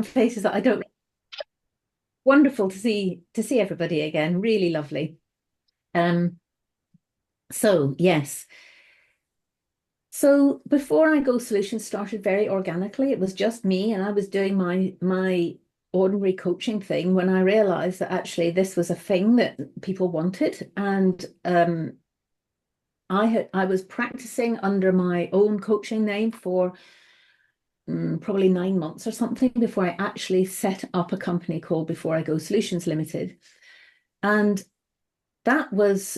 some faces that I don't. Wonderful to see everybody again. Really lovely. Um, so yes. So before I Go Solutions started very organically, it was just me, and I was doing my ordinary coaching thing when I realized that actually this was a thing that people wanted. And I was practicing under my own coaching name for probably 9 months or something before I actually set up a company called Before I Go Solutions Limited. And that was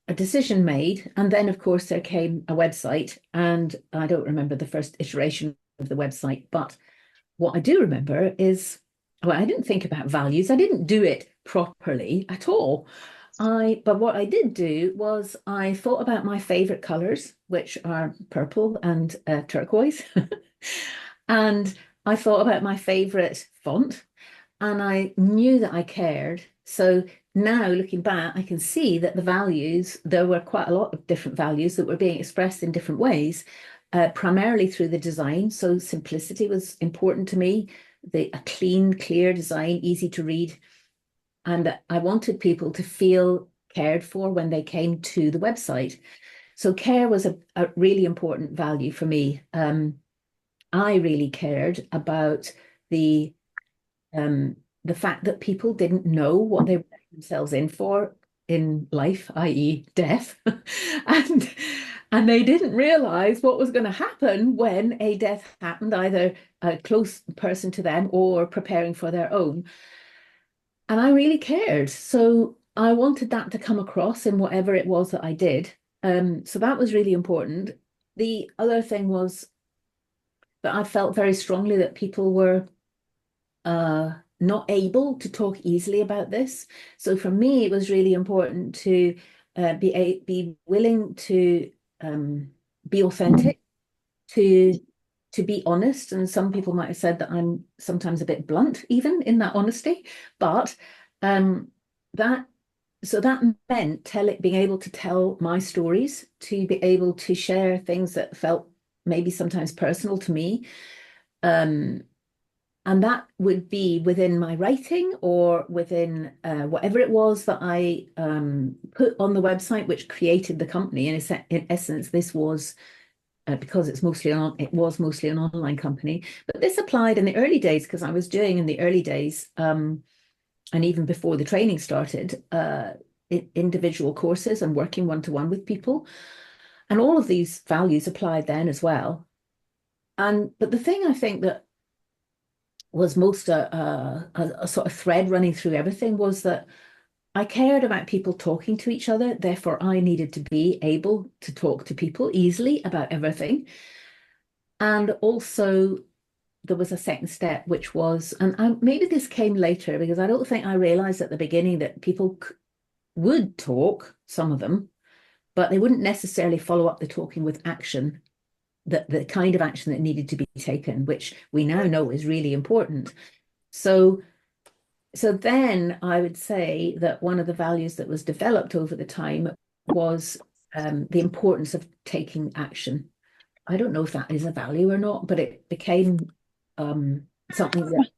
a decision made. And then, of course, there came a website. And I don't remember the first iteration of the website. But what I do remember is, well, I didn't think about values. I didn't do it properly at all. But what I did do was I thought about my favorite colors, which are purple and turquoise. And I thought about my favorite font, and I knew that I cared. So now looking back, I can see that the values, there were quite a lot of different values that were being expressed in different ways, primarily through the design. So simplicity was important to me, a clean, clear design, easy to read. And I wanted people to feel cared for when they came to the website. So care was a really important value for me. I really cared about the um, the fact that people didn't know what they were letting themselves in for in life, i.e., death, and they didn't realize what was going to happen when a death happened, either a close person to them or preparing for their own. And I really cared, so I wanted that to come across in whatever it was that I did. So that was really important. The other thing was that I felt very strongly that people were not able to talk easily about this. So for me, it was really important to be willing to be authentic, to be honest. And some people might have said that I'm sometimes a bit blunt, even in that honesty. But that so that meant being able to tell my stories, to be able to share things that felt maybe sometimes personal to me. And that would be within my writing or within whatever it was that I put on the website, which created the company. And in essence, this was because it was mostly an online company. But this applied in the early days because I was doing in the early days, and even before the training started, individual courses and working one-to-one with people. And all of these values applied then as well. But the thing I think that was most a sort of thread running through everything was that I cared about people talking to each other. Therefore, I needed to be able to talk to people easily about everything. And also, there was a second step, which was, and maybe this came later because I don't think I realized at the beginning that people would talk, some of them, but they wouldn't necessarily follow up the talking with action, the kind of action that needed to be taken, which we now know is really important. So then I would say that one of the values that was developed over the time was the importance of taking action. I don't know if that is a value or not, but it became something that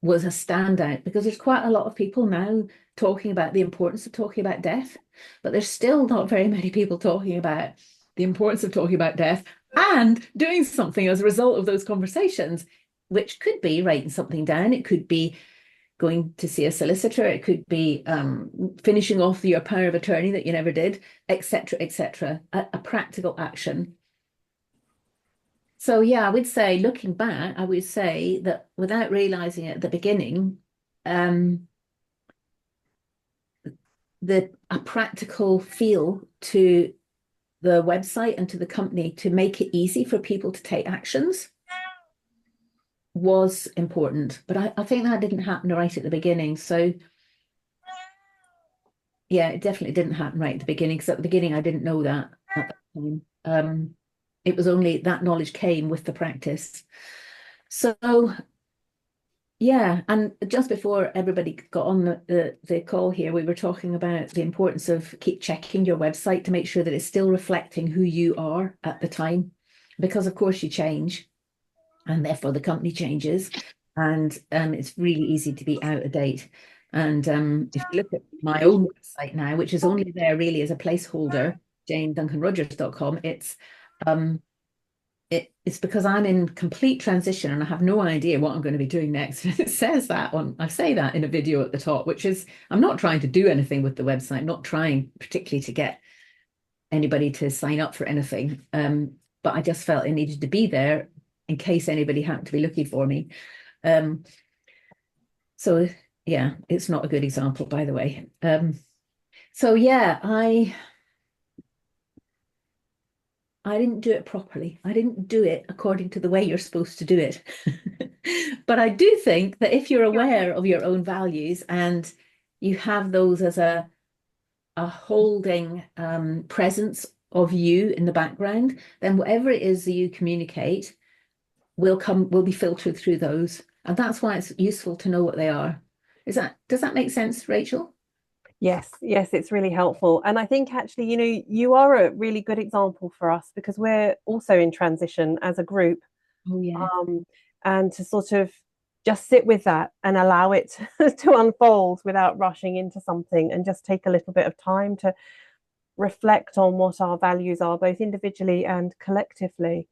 was a standout because there's quite a lot of people now talking about the importance of talking about death, but there's still not very many people talking about the importance of talking about death and doing something as a result of those conversations, which could be writing something down, it could be going to see a solicitor, it could be finishing off your power of attorney that you never did, etc., etc., a practical action. So yeah, I would say, looking back, I would say that without realizing it at the beginning, a practical feel to the website and to the company to make it easy for people to take actions was important. But I think that didn't happen right at the beginning. So yeah, it definitely didn't happen right at the beginning, because at the beginning I didn't know that at the time. It was only that knowledge came with the practice. So yeah, and just before everybody got on the call here, we were talking about the importance of keep checking your website to make sure that it's still reflecting who you are at the time, because of course you change, and therefore the company changes. and it's really easy to be out of date. And if you look at my own website now, which is only there really as a placeholder, janeduncanrogers.com, um, it's because I'm in complete transition and I have no idea what I'm going to be doing next. It says that I say that in a video at the top, which is I'm not trying to do anything with the website, not trying particularly to get anybody to sign up for anything. But I just felt it needed to be there in case anybody happened to be looking for me. Um, so yeah, it's not a good example, by the way. So yeah, I didn't do it properly. I didn't do it according to the way you're supposed to do it. But I do think that if you're aware of your own values and you have those as a holding presence of you in the background, then whatever it is that you communicate will be filtered through those. And that's why it's useful to know what they are. Does that make sense, Rachel? Yes, yes, it's really helpful. And I think actually, you are a really good example for us because we're also in transition as a group. Oh yeah. Um, and to sort of just sit with that and allow it to unfold without rushing into something and just take a little bit of time to reflect on what our values are, both individually and collectively.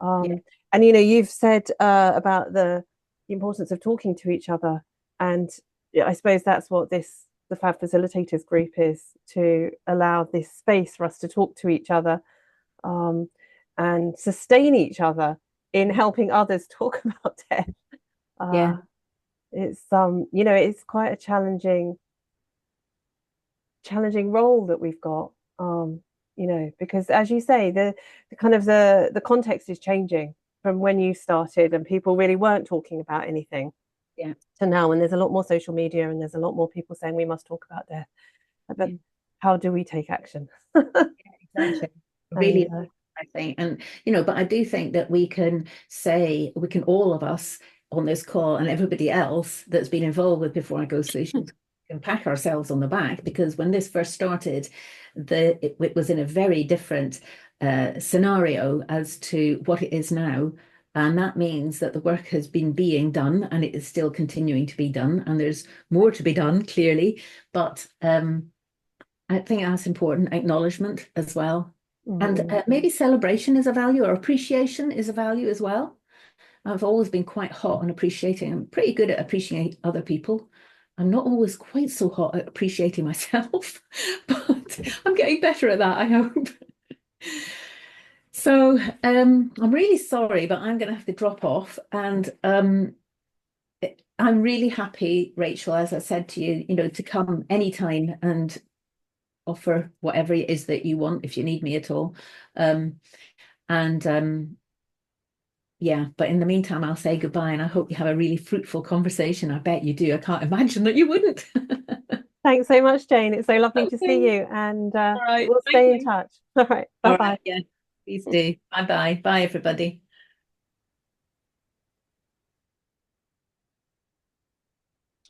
Yeah. And you've said about the importance of talking to each other, and I suppose that's what the Fab Facilitators group is, to allow this space for us to talk to each other, um, and sustain each other in helping others talk about death. Yeah. It's quite a challenging role that we've got. Because as you say, the kind of the context is changing from when you started and people really weren't talking about anything Yeah. to now, when there's a lot more social media and there's a lot more people saying we must talk about death. But Yeah. how do we take action? Exactly. And Really, I think. And, but I do think that we can all of us on this call and everybody else that's been involved with Before I Go Solutions can pat ourselves on the back because when this first started, it was in a very different scenario as to what it is now. And that means that the work has been being done and it is still continuing to be done. And there's more to be done, clearly. But I think that's important, acknowledgement as well. And maybe celebration is a value or appreciation is a value as well. I've always been quite hot on appreciating. I'm pretty good at appreciating other people. I'm not always quite so hot at appreciating myself, but I'm getting better at that, I hope. So I'm really sorry, but I'm going to have to drop off. And I'm really happy, Rachel, as I said to you, to come anytime and offer whatever it is that you want if you need me at all. And yeah, but in the meantime, I'll say goodbye and I hope you have a really fruitful conversation. I bet you do. I can't imagine that you wouldn't. thanks so much, Jane. It's so lovely to see Okay. you, and All right. we'll Thank stay in you. touch. All right, bye All right. bye. Yeah, please do. Bye bye. Bye, everybody.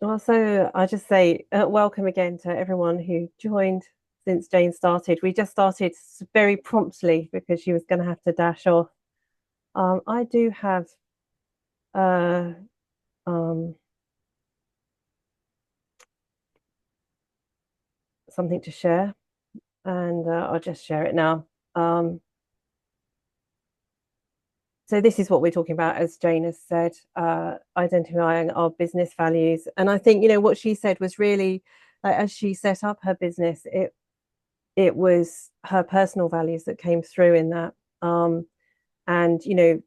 Also, I just say welcome again to everyone who joined since Jane started. We just started very promptly because she was going to have to dash off. I do have uh, um, something to share, and I'll just share it now. So this is what we're talking about, as Jane has said, identifying our business values. And I think, what she said was really, as she set up her business, it was her personal values that came through in that. And,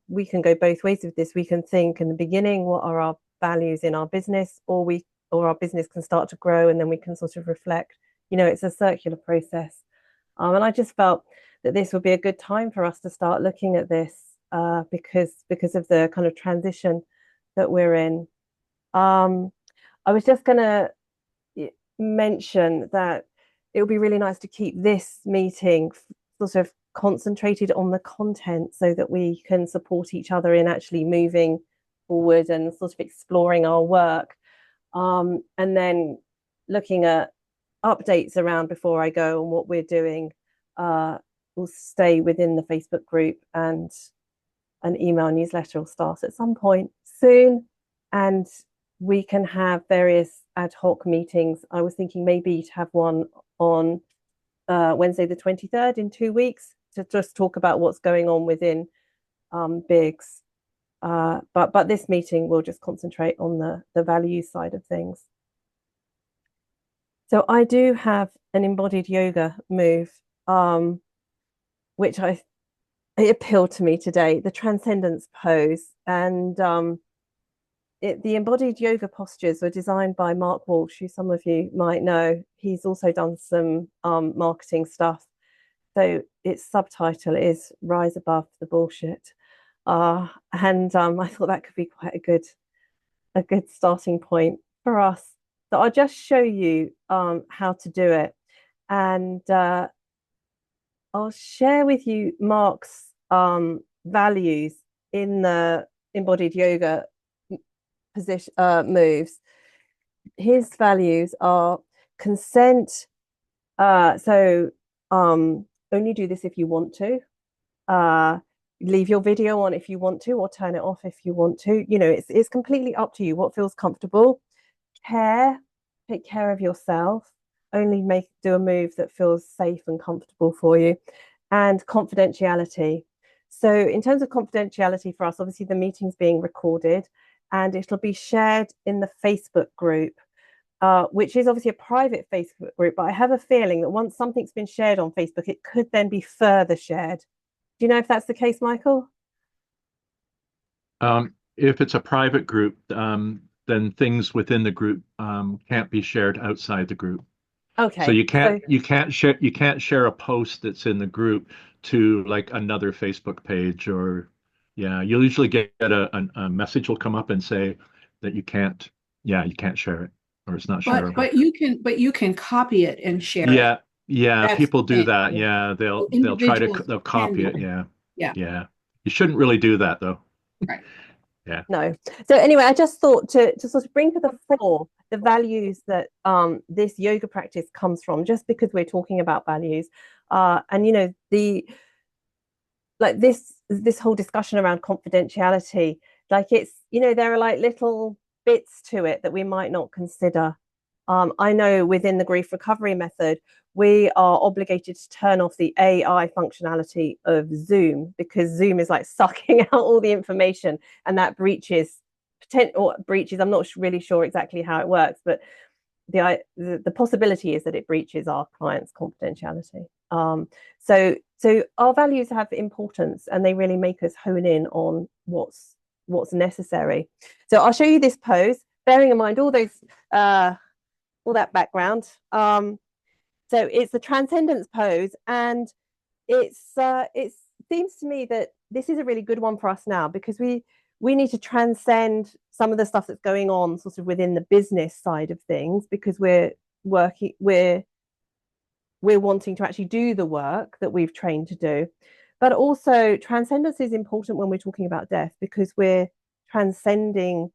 we can go both ways with this. We can think in the beginning, what are our values in our business, or our business can start to grow and then we can sort of reflect. It's a circular process. And I just felt that this would be a good time for us to start looking at this, because of the kind of transition that we're in. I was just going to mention that it would be really nice to keep this meeting sort of concentrated on the content so that we can support each other in actually moving forward and sort of exploring our work, and then looking at updates around Before I Go and what we're doing. Will stay within the Facebook group, and an email newsletter will start at some point soon. And we can have various ad hoc meetings. I was thinking maybe to have one on Wednesday the 23rd in 2 weeks to just talk about what's going on within Biggs. But this meeting will just concentrate on the value side of things. So I do have an embodied yoga move, which it appealed to me today, the transcendence pose. And the embodied yoga postures were designed by Mark Walsh, who some of you might know. He's also done some marketing stuff. So its subtitle is Rise Above the Bullshit. And I thought that could be quite a good starting point for us. So I'll just show you how to do it. And I'll share with you Mark's values in the embodied yoga position moves. His values are consent. So only do this if you want to. Leave your video on if you want to, or turn it off if you want to. You know, it's completely up to you what feels comfortable. Take care of yourself. Only do a move that feels safe and comfortable for you. And confidentiality. So in terms of confidentiality for us, obviously the meeting's being recorded and it'll be shared in the Facebook group, which is obviously a private Facebook group, but I have a feeling that once something's been shared on Facebook, it could then be further shared. Do you know if that's the case, Michael? If it's a private group, then things within the group can't be shared outside the group. So Okay. you can't share a post that's in the group to like another Facebook page or yeah, you'll usually get a message will come up and say that you can't share it or it's not shareable. But you can copy it and share it. Yeah, That's people the do thing. that. Yeah, they'll try to Individuals they'll can copy do it. it. Yeah. Yeah. Yeah. You shouldn't really do that though. Right. Yeah. No. So anyway, I just thought to sort of bring to the fore the values that this yoga practice comes from, just because we're talking about values. And you know, this whole discussion around confidentiality, like it's, you know, there are like little bits to it that we might not consider. I know within the grief recovery method, we are obligated to turn off the AI functionality of Zoom because Zoom is like sucking out all the information and that breaches I'm not really sure exactly how it works, but the possibility is that it breaches our clients' confidentiality. So our values have importance and they really make us hone in on what's necessary. So I'll show you this pose, bearing in mind all that background. So it's the transcendence pose, and it seems to me that this is a really good one for us now because we need to transcend some of the stuff that's going on sort of within the business side of things because we're wanting to actually do the work that we've trained to do. But also transcendence is important when we're talking about death because we're transcending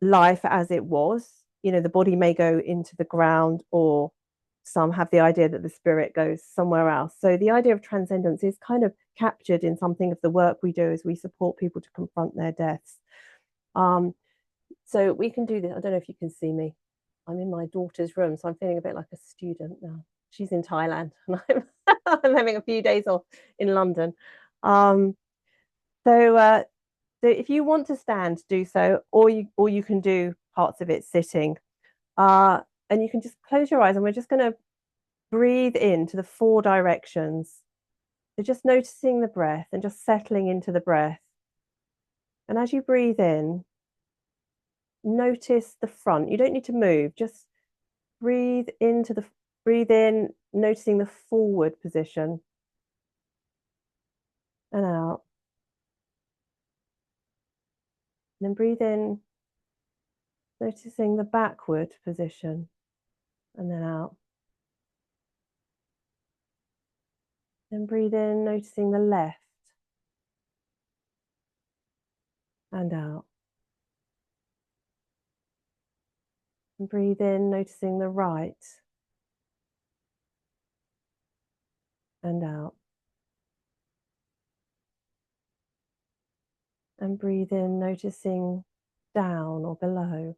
life as it was. You know, the body may go into the ground, or some have the idea that the spirit goes somewhere else. So the idea of transcendence is kind of captured in something of the work we do as we support people to confront their deaths. So we can do this. I don't know if you can see me. I'm in my daughter's room, so I'm feeling a bit like a student now. She's in Thailand, and I'm having a few days off in London. So if you want to stand, do so, or you can do parts of it sitting. And you can just close your eyes, and we're just going to breathe into the 4 directions. So just noticing the breath and just settling into the breath. And as you breathe in, notice the front. You don't need to move, just breathe in, noticing the forward position. And out. And then breathe in, noticing the backward position. And then out. Then breathe in, noticing the left. And out. And breathe in, noticing the right. And out. And breathe in, noticing down or below.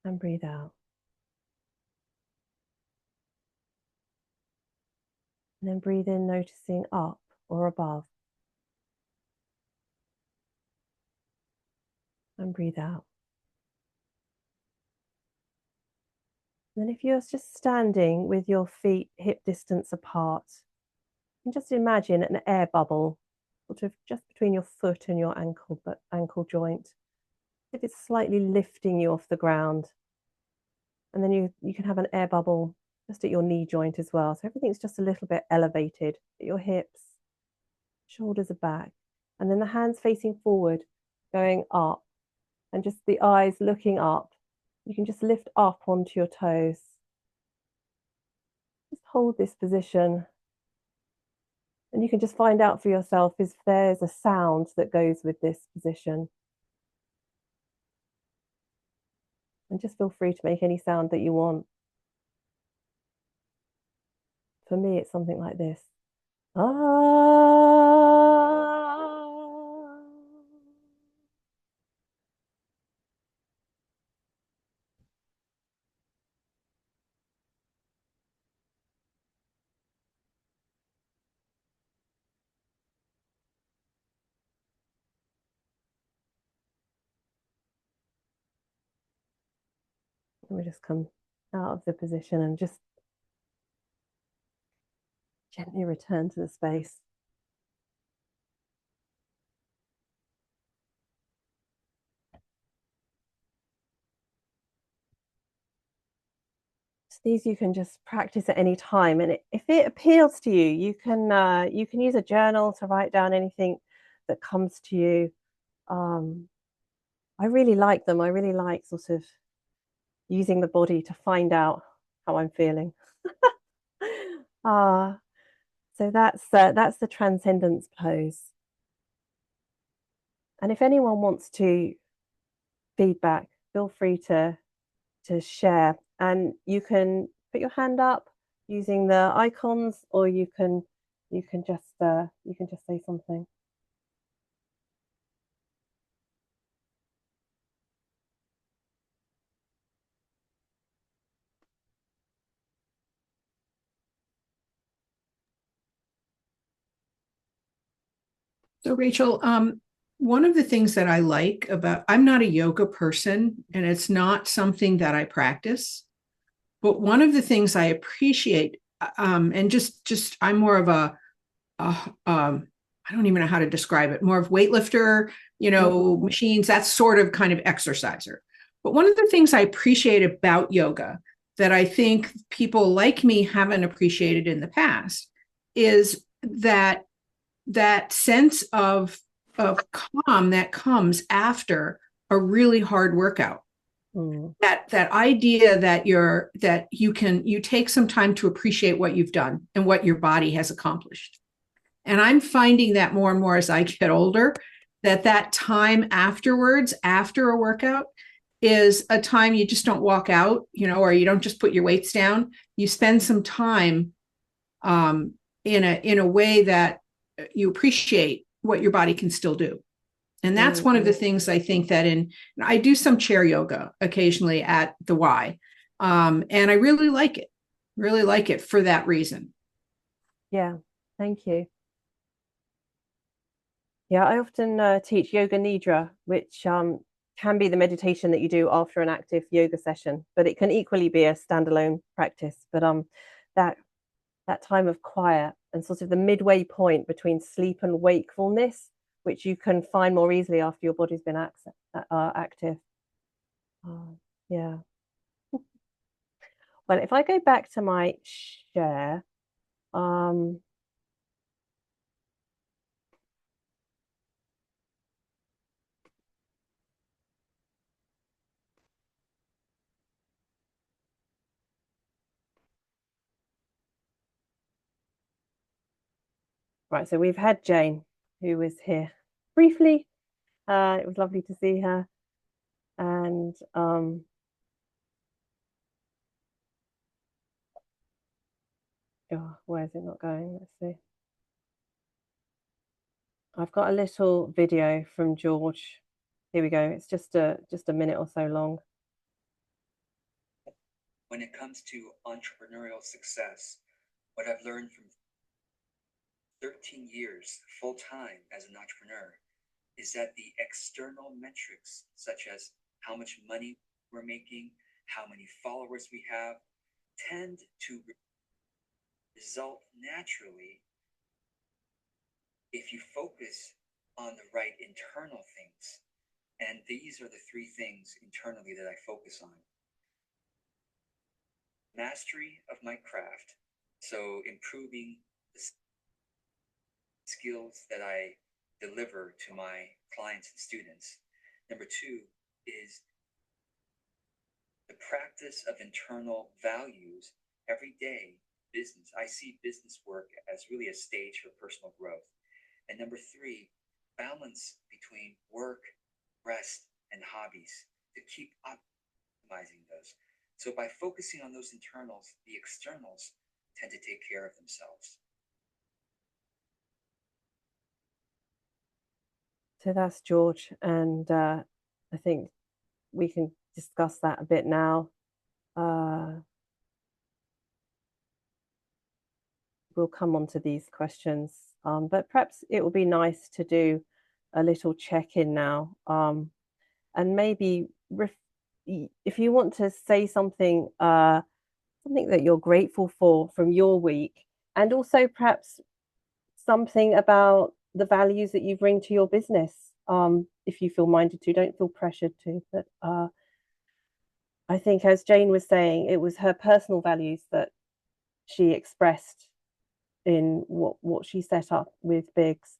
And breathe out. And then breathe in, noticing up or above. And breathe out. And then if you're just standing with your feet hip distance apart, you can just imagine an air bubble, sort of just between your foot and your ankle joint. If it's slightly lifting you off the ground. And then you can have an air bubble just at your knee joint as well. So everything's just a little bit elevated at your hips, shoulders are back. And then the hands facing forward, going up, and just the eyes looking up. You can just lift up onto your toes. Just hold this position. And you can just find out for yourself if there's a sound that goes with this position. And just feel free to make any sound that you want. For me, it's something like this. Ah. And we just come out of the position and just gently return to the space. So these you can just practice at any time, and if it appeals to you, you can use a journal to write down anything that comes to you. I really like them. I really like sort of using the body to find out how I'm feeling. So that's the transcendence pose. And if anyone wants to feedback, feel free to share. And you can put your hand up using the icons, or you can just say something. So Rachel, one of the things that I like about, I'm not a yoga person and it's not something that I practice, but one of the things I appreciate, and just I'm more of I don't even know how to describe it, more of weightlifter, machines, that sort of kind of exerciser. But one of the things I appreciate about yoga that I think people like me haven't appreciated in the past is that sense of calm that comes after a really hard workout. That idea that you take some time to appreciate what you've done and what your body has accomplished. And I'm finding that more and more as I get older, that time afterwards, after a workout, is a time you just don't walk out, or you don't just put your weights down. You spend some time in a way that you appreciate what your body can still do. And that's one of the things I think that I do some chair yoga occasionally at the Y. And I really like it for that reason. Yeah, thank you. Yeah, I often teach yoga nidra, which can be the meditation that you do after an active yoga session, but it can equally be a standalone practice. But that time of quiet and sort of the midway point between sleep and wakefulness, which you can find more easily after your body's been active. Yeah. Well, if I go back to my share, right, so we've had Jane, who was here briefly. It was lovely to see her. And where is it not going? Let's see. I've got a little video from George. Here we go. It's just a minute or so long. When it comes to entrepreneurial success, what I've learned from 13 years full-time as an entrepreneur is that the external metrics, such as how much money we're making, how many followers we have, tend to result naturally if you focus on the right internal things. And these are the three things internally that I focus on. Mastery of my craft, so improving the skills that I deliver to my clients and students. Number two is the practice of internal values. Every day, business, I see business work as really a stage for personal growth. And number three, balance between work, rest, and hobbies to keep optimizing those. So by focusing on those internals, the externals tend to take care of themselves. So that's George, and I think we can discuss that a bit now. We'll come on to these questions, but perhaps it will be nice to do a little check-in now, and maybe if you want to say something, something that you're grateful for from your week, and also perhaps something about the values that you bring to your business, if you feel minded to. Don't feel pressured to, but I think, as Jane was saying, it was her personal values that she expressed in what she set up with Biggs,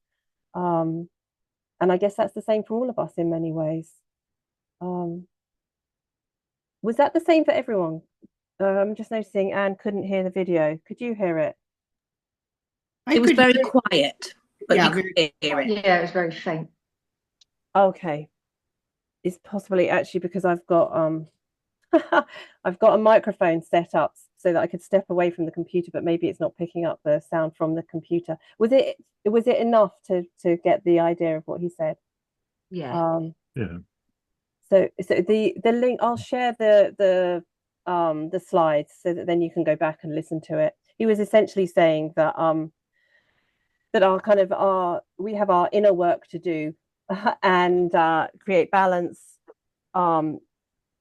and I guess that's the same for all of us in many ways. Was that the same for everyone? I'm just noticing Anne couldn't hear the video. Could you hear it? It was very quiet, but Yeah, you could hear it. Yeah, it was very faint. Okay. It's possibly actually because I've got I've got a microphone set up so that I could step away from the computer, but maybe it's not picking up the sound from the computer. Was it enough to get the idea of what he said? Yeah. Yeah. So the link, I'll share the slides so that then you can go back and listen to it. He was essentially saying that that we have our inner work to do and create balance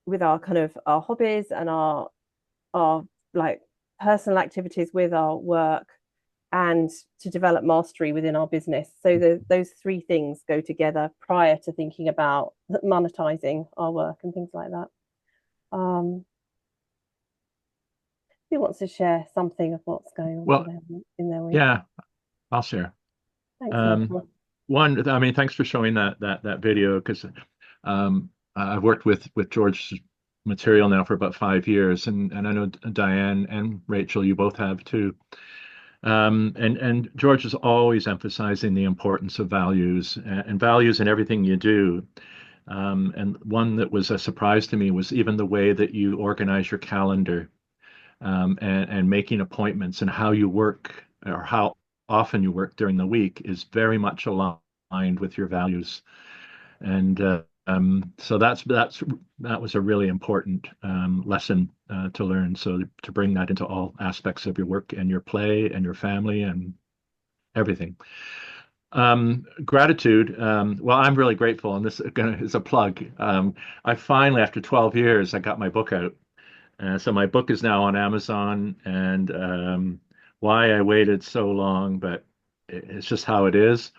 with our kind of our hobbies and our like personal activities with our work, and to develop mastery within our business. So those three things go together prior to thinking about monetizing our work and things like that. Who wants to share something of what's going on for them in their week? Yeah, I'll share. Thanks, Michael. One, I mean, thanks for showing that video, because I've worked with George's material now for about 5 years, and I know Diane and Rachel, you both have too. And George is always emphasizing the importance of values and values in everything you do. And one that was a surprise to me was even the way that you organize your calendar, and making appointments, and how you work, or how often you work during the week, is very much aligned with your values. And so that was a really important lesson to learn. So to bring that into all aspects of your work and your play and your family and everything. Gratitude. Well, I'm really grateful, and this is a plug. I finally, after 12 years, I got my book out. So my book is now on Amazon, and why I waited so long, but it's just how it is.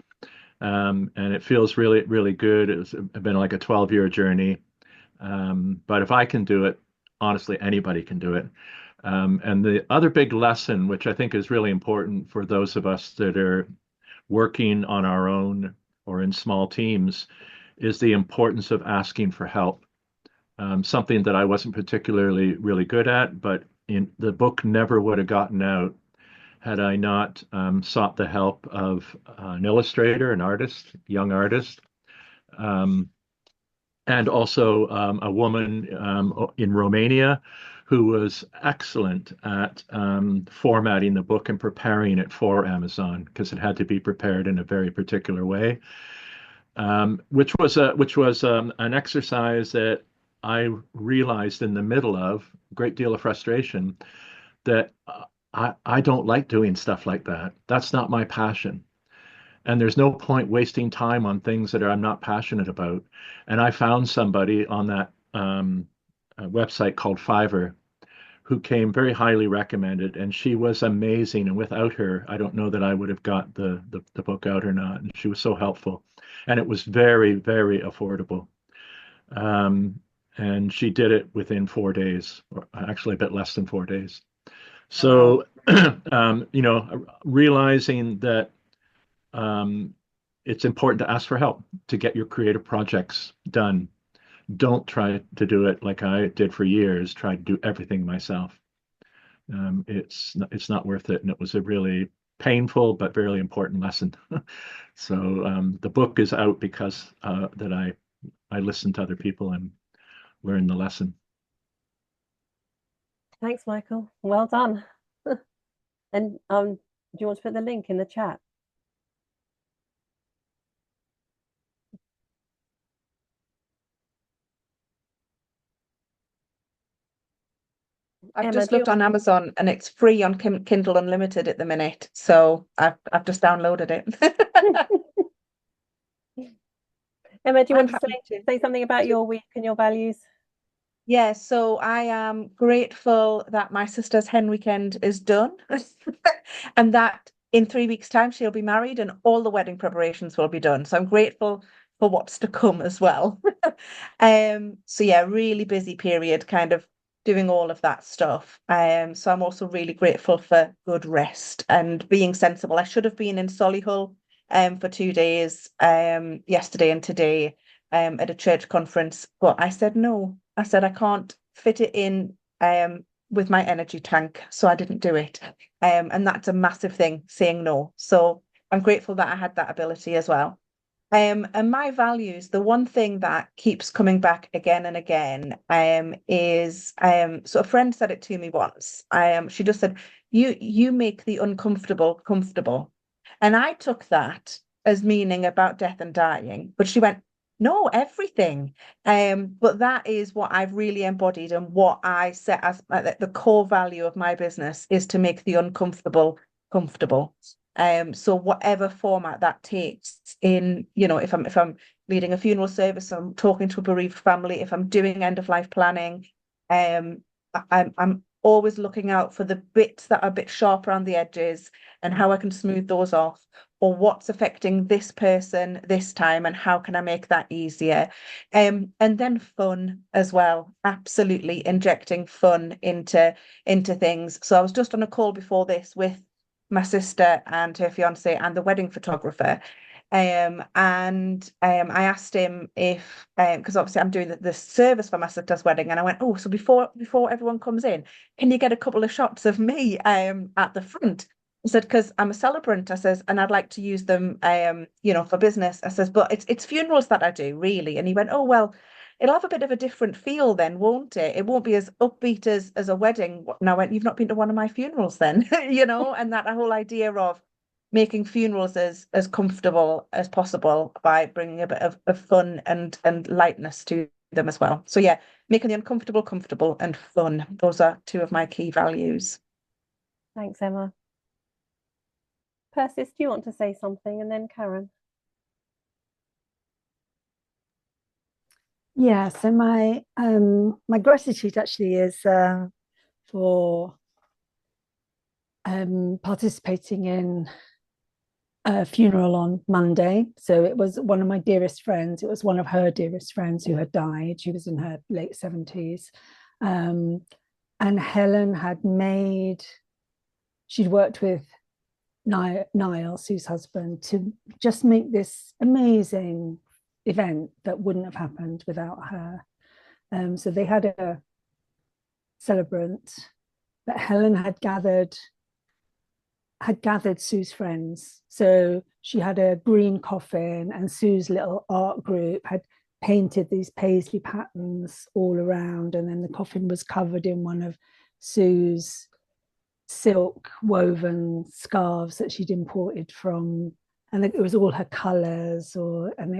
And it feels really, really good. It's been like a 12-year journey. But if I can do it, honestly, anybody can do it. And the other big lesson, which I think is really important for those of us that are working on our own or in small teams, is the importance of asking for help. Something that I wasn't particularly really good at, but the book never would have gotten out had I not sought the help of an illustrator, an artist, young artist, and also a woman in Romania who was excellent at formatting the book and preparing it for Amazon, because it had to be prepared in a very particular way, which was an exercise that I realized in the middle of a great deal of frustration that I don't like doing stuff like that. That's not my passion. And there's no point wasting time on things that I'm not passionate about. And I found somebody on that website called Fiverr who came very highly recommended, and she was amazing. And without her, I don't know that I would have got the book out or not. And she was so helpful, and it was very, very affordable. And she did it within 4 days, or actually a bit less than 4 days. So, realizing that it's important to ask for help to get your creative projects done. Don't try to do it like I did for years, try to do everything myself. It's not worth it. And it was a really painful but very important lesson. So the book is out because that I listened to other people and learned the lesson. Thanks, Michael. Well done. And do you want to put the link in the chat? I've Emma, just looked on Amazon and it's free on Kindle Unlimited at the minute. So I've just downloaded it. Emma, do you I'm want to say something about your week and your values? Yeah, so I am grateful that my sister's hen weekend is done and that in 3 weeks' time she'll be married and all the wedding preparations will be done. So I'm grateful for what's to come as well. So yeah, really busy period, kind of doing all of that stuff. So I'm also really grateful for good rest and being sensible. I should have been in Solihull for 2 days, yesterday and today, at a church conference, but I said no. I said I can't fit it in with my energy tank, so I didn't do it. And that's a massive thing, saying no. So I'm grateful that I had that ability as well. And my values, the one thing that keeps coming back again and again, is so a friend said it to me once. She just said, you make the uncomfortable comfortable. And I took that as meaning about death and dying, but she went, no, everything. But that is what I've really embodied, and what I set as the core value of my business is to make the uncomfortable comfortable. So whatever format that takes, in, if I'm leading a funeral service, I'm talking to a bereaved family, if I'm doing end of life planning, I'm always looking out for the bits that are a bit sharp around the edges and how I can smooth those off, or what's affecting this person this time and how can I make that easier. And then fun as well, absolutely injecting fun into things. So I was just on a call before this with my sister and her fiance and the wedding photographer. And I asked him if, because obviously I'm doing the service for my sister's wedding, and I went, oh, so before everyone comes in, can you get a couple of shots of me at the front? I said, because I'm a celebrant, I says, and I'd like to use them, for business. I says, but it's funerals that I do, really. And he went, oh, well, it'll have a bit of a different feel then, won't it? It won't be as upbeat as a wedding. And I went, you've not been to one of my funerals then, and that whole idea of making funerals as comfortable as possible by bringing a bit of fun and lightness to them as well. So yeah, making the uncomfortable comfortable and fun. Those are two of my key values. Thanks, Emma. Persis, do you want to say something? And then Karen. Yeah, so my gratitude actually is for participating in a funeral on Monday. So it was one of my dearest friends. It was one of her dearest friends who had died. She was in her late 70s. And Helen she'd worked with Niall, Sue's husband, to just make this amazing event that wouldn't have happened without her. So they had a celebrant, but Helen had gathered Sue's friends. So she had a green coffin, and Sue's little art group had painted these paisley patterns all around, and then the coffin was covered in one of Sue's silk woven scarves that she'd imported from, and it was all her colors, and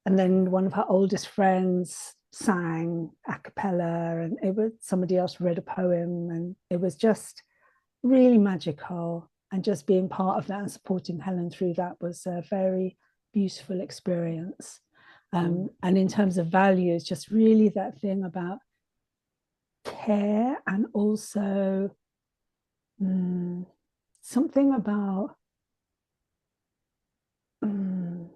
then one of her oldest friends sang a cappella, and it was somebody else read a poem, and it was just really magical. And just being part of that and supporting Helen through that was a very beautiful experience. And in terms of values, just really that thing about care, and also something about kind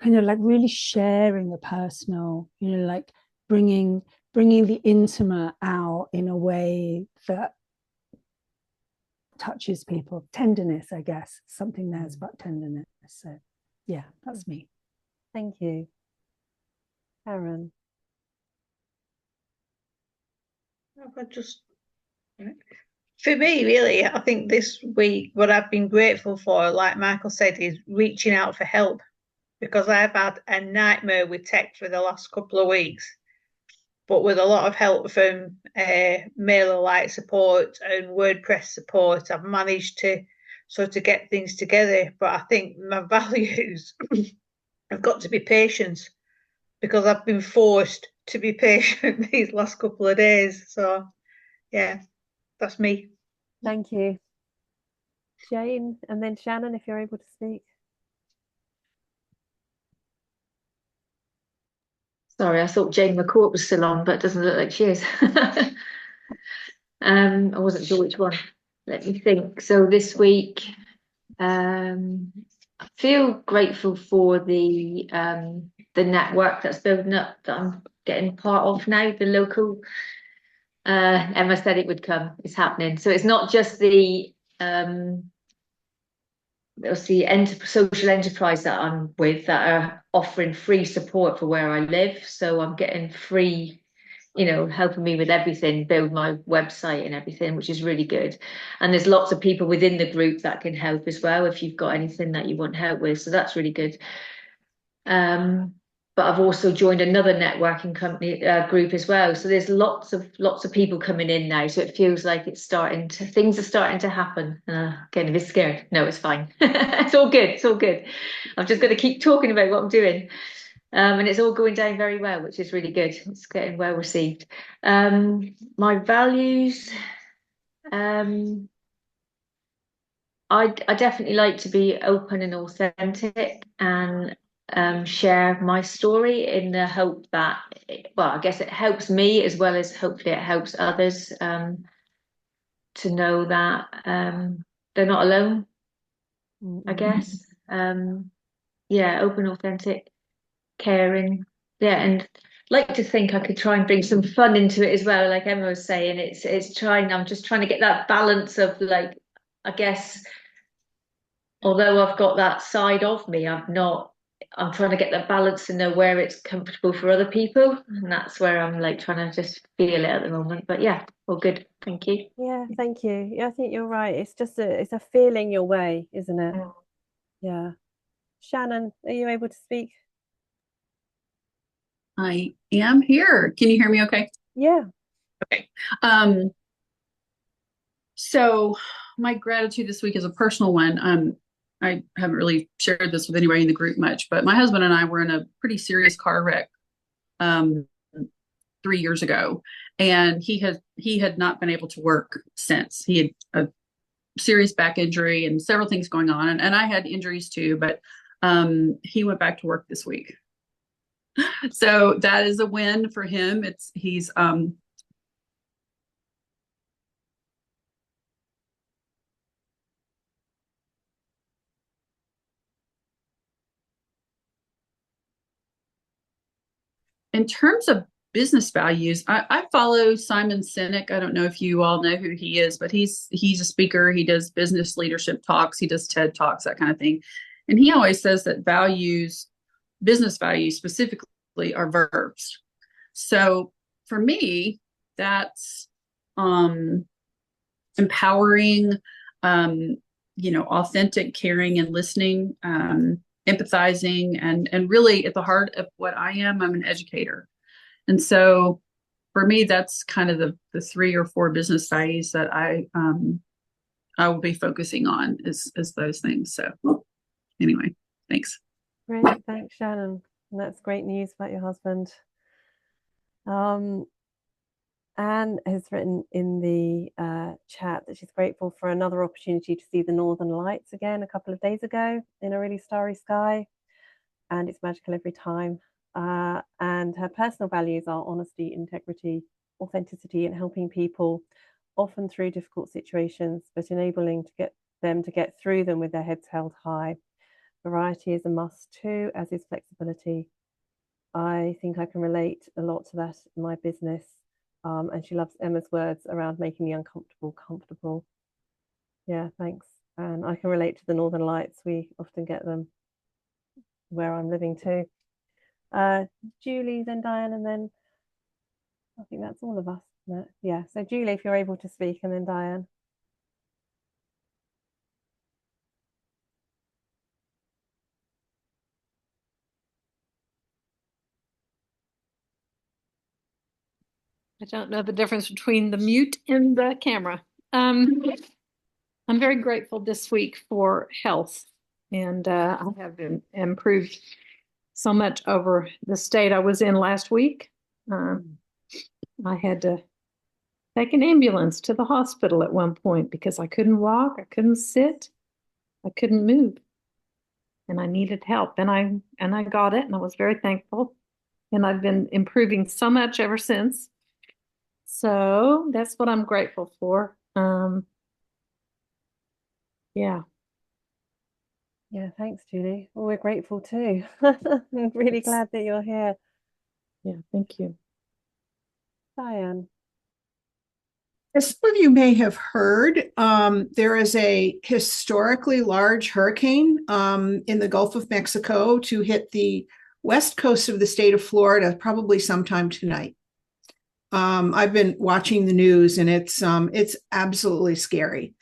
of like really sharing the personal, like bringing the intimate out in a way that touches people. Tenderness, I guess, something there's about tenderness. So yeah, that's me. Thank you. Karen. For me, really, I think this week, what I've been grateful for, like Michael said, is reaching out for help, because I've had a nightmare with tech for the last couple of weeks. But with a lot of help from MailerLite support and WordPress support, I've managed to sort of get things together. But I think my values have got to be patience, because I've been forced to be patient these last couple of days. So, yeah, that's me. Thank you. Jane, and then Shannon, if you're able to speak. Sorry, I thought Jane McCourt was still on, but it doesn't look like she is. I wasn't sure which one. Let me think. So this week, I feel grateful for the network that's building up, that I'm getting part of now. The local, Emma said it would come. It's happening. So it's not just the social enterprise that I'm with that are offering free support for where I live. So I'm getting free, helping me with everything, build my website and everything, which is really good. And there's lots of people within the group that can help as well if you've got anything that you want help with. So that's really good. But I've also joined another networking company group as well. So there's lots of people coming in now. So it feels like things are starting to happen. Getting a bit scared. No, it's fine. It's all good. It's all good. I'm just going to keep talking about what I'm doing. And it's all going down very well, which is really good. It's getting well received. My values, I definitely like to be open and authentic, and share my story in the hope that, I guess it helps me as well as hopefully it helps others to know that they're not alone, I guess. Open, authentic, caring. And like to think I could try and bring some fun into it as well, like Emma was saying. I'm just trying to get that balance of, like, I guess, although I've got that side of me, I'm trying to get that balance to know where it's comfortable for other people, and that's where I'm like trying to just feel it at the moment. But yeah, all good. Thank you. Yeah, thank you. Yeah, I think you're right. It's just it's a feeling your way, isn't it? Yeah. Shannon, are you able to speak? I am here. Can you hear me okay? Yeah. Okay. So my gratitude this week is a personal one. I haven't really shared this with anybody in the group much, but my husband and I were in a pretty serious car wreck 3 years ago, and he had not been able to work since. He had a serious back injury and several things going on, and I had injuries too, but he went back to work this week. So that is a win for him. He's in terms of business values, I follow Simon Sinek. I don't know if you all know who he is, but he's a speaker. He does business leadership talks. He does TED Talks, that kind of thing. And he always says that business values specifically, are verbs. So for me, that's empowering, authentic, caring, and listening, empathizing, and really at the heart of what I am, I'm an educator. And so for me, that's kind of the 3 or 4 business values that I will be focusing on is those things. So anyway, thanks. Great, thanks, Shannon. And that's great news about your husband. Anne has written in the chat that she's grateful for another opportunity to see the Northern Lights again a couple of days ago in a really starry sky, and it's magical every time. And her personal values are honesty, integrity, authenticity, and helping people, often through difficult situations, but enabling them to get through them with their heads held high. Variety is a must too, as is flexibility. I think I can relate a lot to that in my business. And she loves Emma's words around making the uncomfortable comfortable. Yeah, thanks. And I can relate to the Northern Lights. We often get them where I'm living too. Julie, then Diane, and then I think that's all of us. No? Yeah, so Julie, if you're able to speak, and then Diane. I don't know the difference between the mute and the camera. I'm very grateful this week for health, and I have improved so much over the state I was in last week. I had to take an ambulance to the hospital at one point because I couldn't walk, I couldn't sit, I couldn't move, and I needed help. And I got it, and I was very thankful. And I've been improving so much ever since. So that's what I'm grateful for. Yeah. Yeah, thanks, Julie. Well, we're grateful too. I'm really glad that you're here. Yeah, thank you. Diane. As some of you may have heard, there is a historically large hurricane in the Gulf of Mexico to hit the west coast of the state of Florida probably sometime tonight. I've been watching the news, and it's absolutely scary.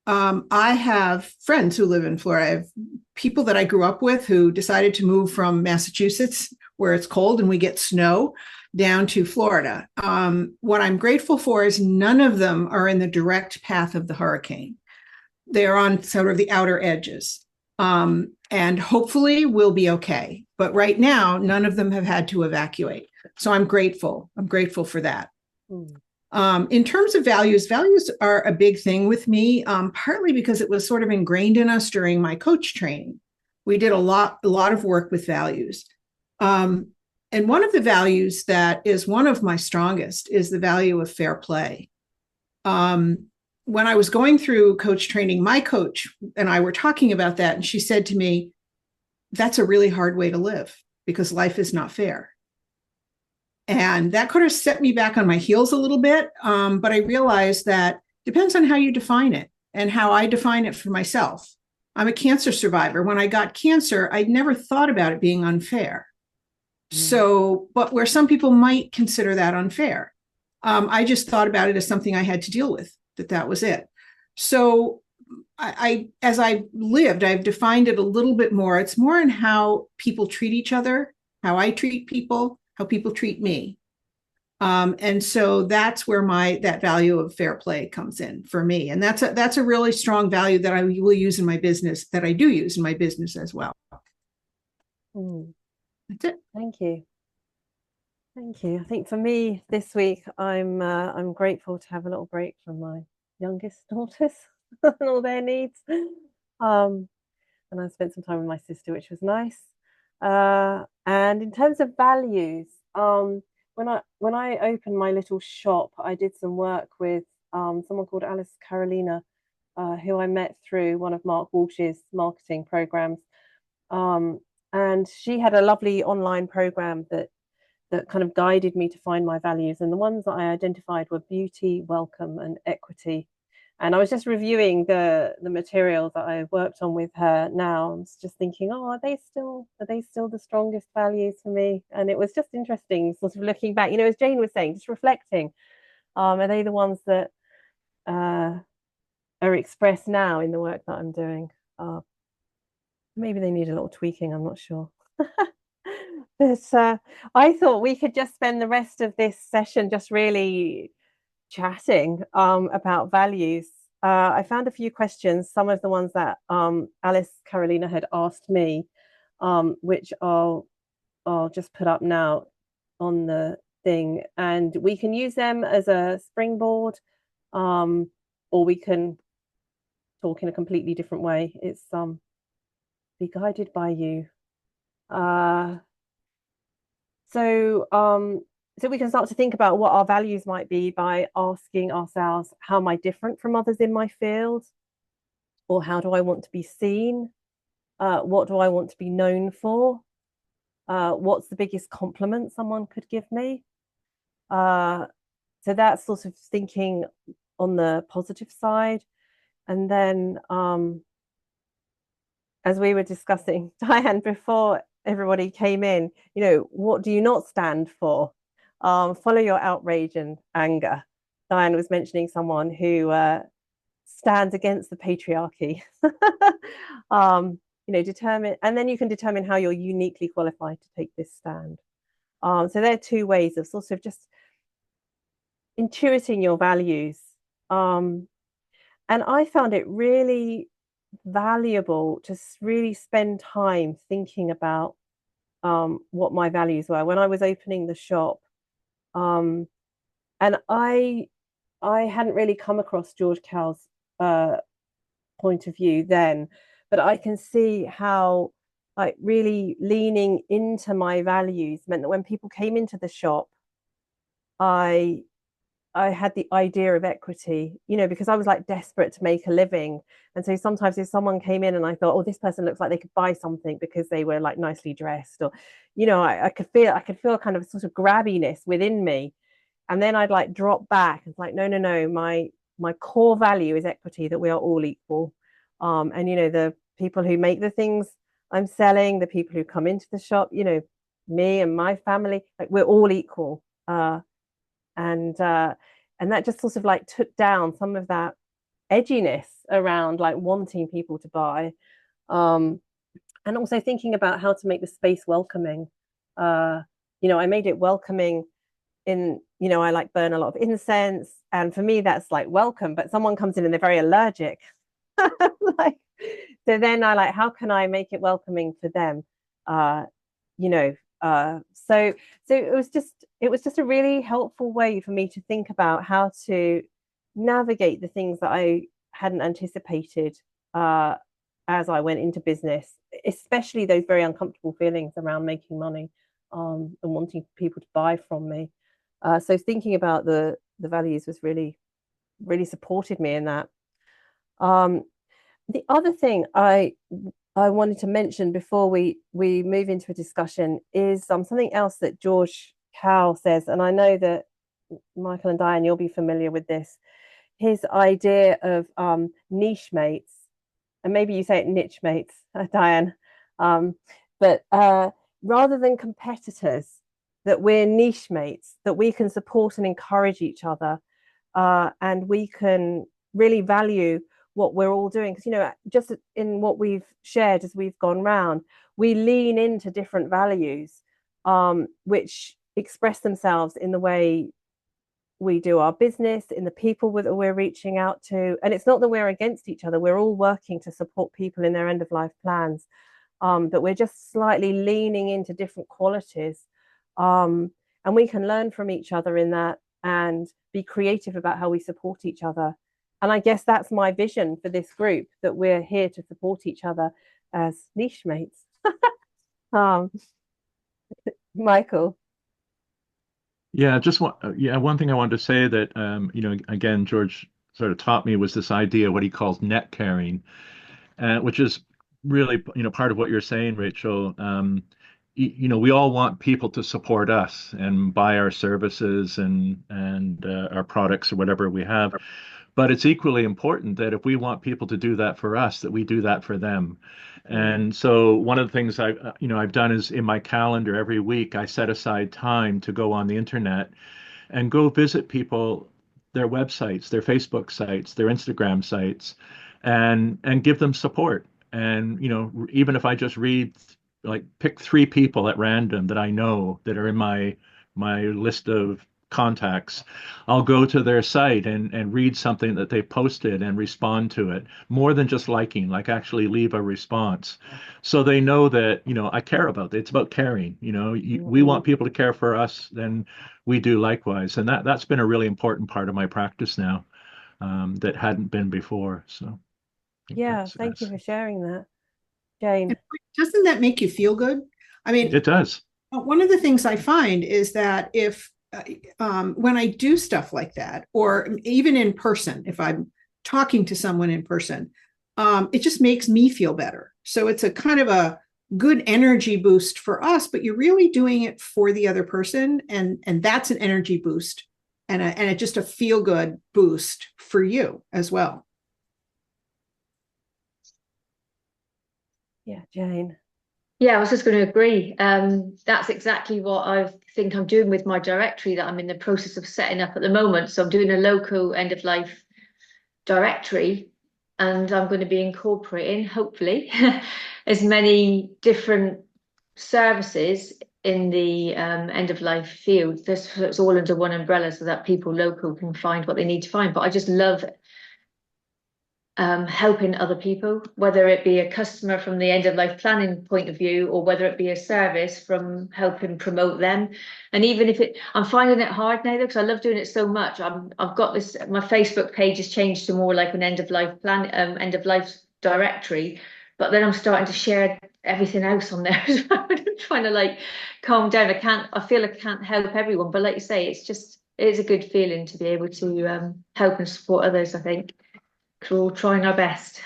I have friends who live in Florida. I have people that I grew up with who decided to move from Massachusetts, where it's cold and we get snow, down to Florida. What I'm grateful for is none of them are in the direct path of the hurricane. They're on sort of the outer edges. And hopefully we'll be okay. But right now, none of them have had to evacuate. So I'm grateful. I'm grateful for that. In terms of values, values are a big thing with me, partly because it was sort of ingrained in us during my coach training. We did a lot of work with values. And one of the values that is one of my strongest is the value of fair play. When I was going through coach training, my coach and I were talking about that, and she said to me, that's a really hard way to live because life is not fair. And that could have set me back on my heels a little bit. But I realized that it depends on how you define it and how I define it for myself. I'm a cancer survivor. When I got cancer, I'd never thought about it being unfair. So, but where some people might consider that unfair, I just thought about it as something I had to deal with, that was it. So as I lived, I've defined it a little bit more. It's more in how people treat each other, how I treat people, how people treat me. And so that's where that value of fair play comes in for me. And that's a really strong value that I will use in my business, that I do use in my business as well. That's it. Thank you. Thank you. I think for me this week, I'm grateful to have a little break from my youngest daughters and all their needs. And I spent some time with my sister, which was nice. And in terms of values, when I opened my little shop, I did some work with someone called Alice Carolina, who I met through one of Mark Walsh's marketing programs. And she had a lovely online program that kind of guided me to find my values. And the ones that I identified were beauty, welcome, and equity. And I was just reviewing the material that I worked on with her now. I was just thinking, oh, are they still the strongest values for me? And it was just interesting, sort of looking back, as Jane was saying, just reflecting. Are they the ones that are expressed now in the work that I'm doing? Maybe they need a little tweaking, I'm not sure. But I thought we could just spend the rest of this session just really chatting about values. I found a few questions, some of the ones that Alice Carolina had asked me, which I'll just put up now on the thing, and we can use them as a springboard, or we can talk in a completely different way. It's be guided by you. So we can start to think about what our values might be by asking ourselves, how am I different from others in my field? Or how do I want to be seen? What do I want to be known for? What's the biggest compliment someone could give me? So that's sort of thinking on the positive side. And then, as we were discussing, Diane, before everybody came in, what do you not stand for? Follow your outrage and anger. Diane was mentioning someone who stands against the patriarchy. Determine, and then you can determine how you're uniquely qualified to take this stand. So there are two ways of sort of just intuiting your values. And I found it really valuable to really spend time thinking about what my values were when I was opening the shop. And I hadn't really come across George Cow's point of view then, but I can see how like really leaning into my values meant that when people came into the shop, I had the idea of equity, because I was like desperate to make a living. And so sometimes if someone came in and I thought, oh, this person looks like they could buy something because they were like nicely dressed, or, I could feel kind of sort of grabbiness within me. And then I'd like drop back. It's like, no, my core value is equity, that we are all equal. And, the people who make the things I'm selling, the people who come into the shop, me and my family, like we're all equal. And that just sort of like took down some of that edginess around like wanting people to buy, and also thinking about how to make the space welcoming. I made it welcoming in, I like burn a lot of incense, and for me that's like welcome, but someone comes in and they're very allergic. Like, so then I like, how can I make it welcoming for them? So it was just a really helpful way for me to think about how to navigate the things that I hadn't anticipated as I went into business, especially those very uncomfortable feelings around making money and wanting people to buy from me. So thinking about the values was really, really supported me in that. The other thing I wanted to mention before we move into a discussion is something else that George Cow says, and I know that Michael and Diane, you'll be familiar with this. His idea of niche mates, and maybe you say it niche mates, Diane, but rather than competitors, that we're niche mates, that we can support and encourage each other, and we can really value what we're all doing, because just in what we've shared as we've gone round, we lean into different values which express themselves in the way we do our business, in the people that we're reaching out to. And it's not that we're against each other, we're all working to support people in their end of life plans, but we're just slightly leaning into different qualities, and we can learn from each other in that and be creative about how we support each other. And I guess that's my vision for this group, that we're here to support each other as niche mates. Michael. Yeah, one thing I wanted to say that again, George sort of taught me was this idea, what he calls net carrying, which is really part of what you're saying, Rachel. We all want people to support us and buy our services and our products or whatever we have. But it's equally important that if we want people to do that for us, that we do that for them. And so one of the things I've done is in my calendar every week, I set aside time to go on the internet and go visit people, their websites, their Facebook sites, their Instagram sites, and give them support. And, even if I just read, like pick 3 people at random that I know that are in my list of contacts, I'll go to their site and read something that they posted and respond to it, more than just liking, like actually leave a response. So they know that, I care about it. It's about caring. We want people to care for us, then we do likewise. And that's been a really important part of my practice now, that hadn't been before. So Yeah, thank you for sharing that, Jane. Doesn't that make you feel good? I mean, it does. One of the things I find is that if when I do stuff like that, or even in person, if I'm talking to someone in person, it just makes me feel better. So it's a kind of a good energy boost for us, but you're really doing it for the other person, and that's an energy boost, and it's just a feel good boost for you as well. Yeah, Jane. Yeah, I was just going to agree. That's exactly what I think I'm doing with my directory that I'm in the process of setting up at the moment. So I'm doing a local end of life directory, and I'm going to be incorporating, hopefully, as many different services in the end of life field. It's all under one umbrella so that people local can find what they need to find. But I just love helping other people, whether it be a customer from the end of life planning point of view, or whether it be a service from helping promote them. And even if I'm finding it hard now, though, because I love doing it so much. I've got this, my Facebook page has changed to more like an end of life plan, end of life directory, but then I'm starting to share everything else on there as well. I'm trying to like calm down. I feel I can't help everyone, but like you say, it is a good feeling to be able to help and support others, I think. We're all trying our best.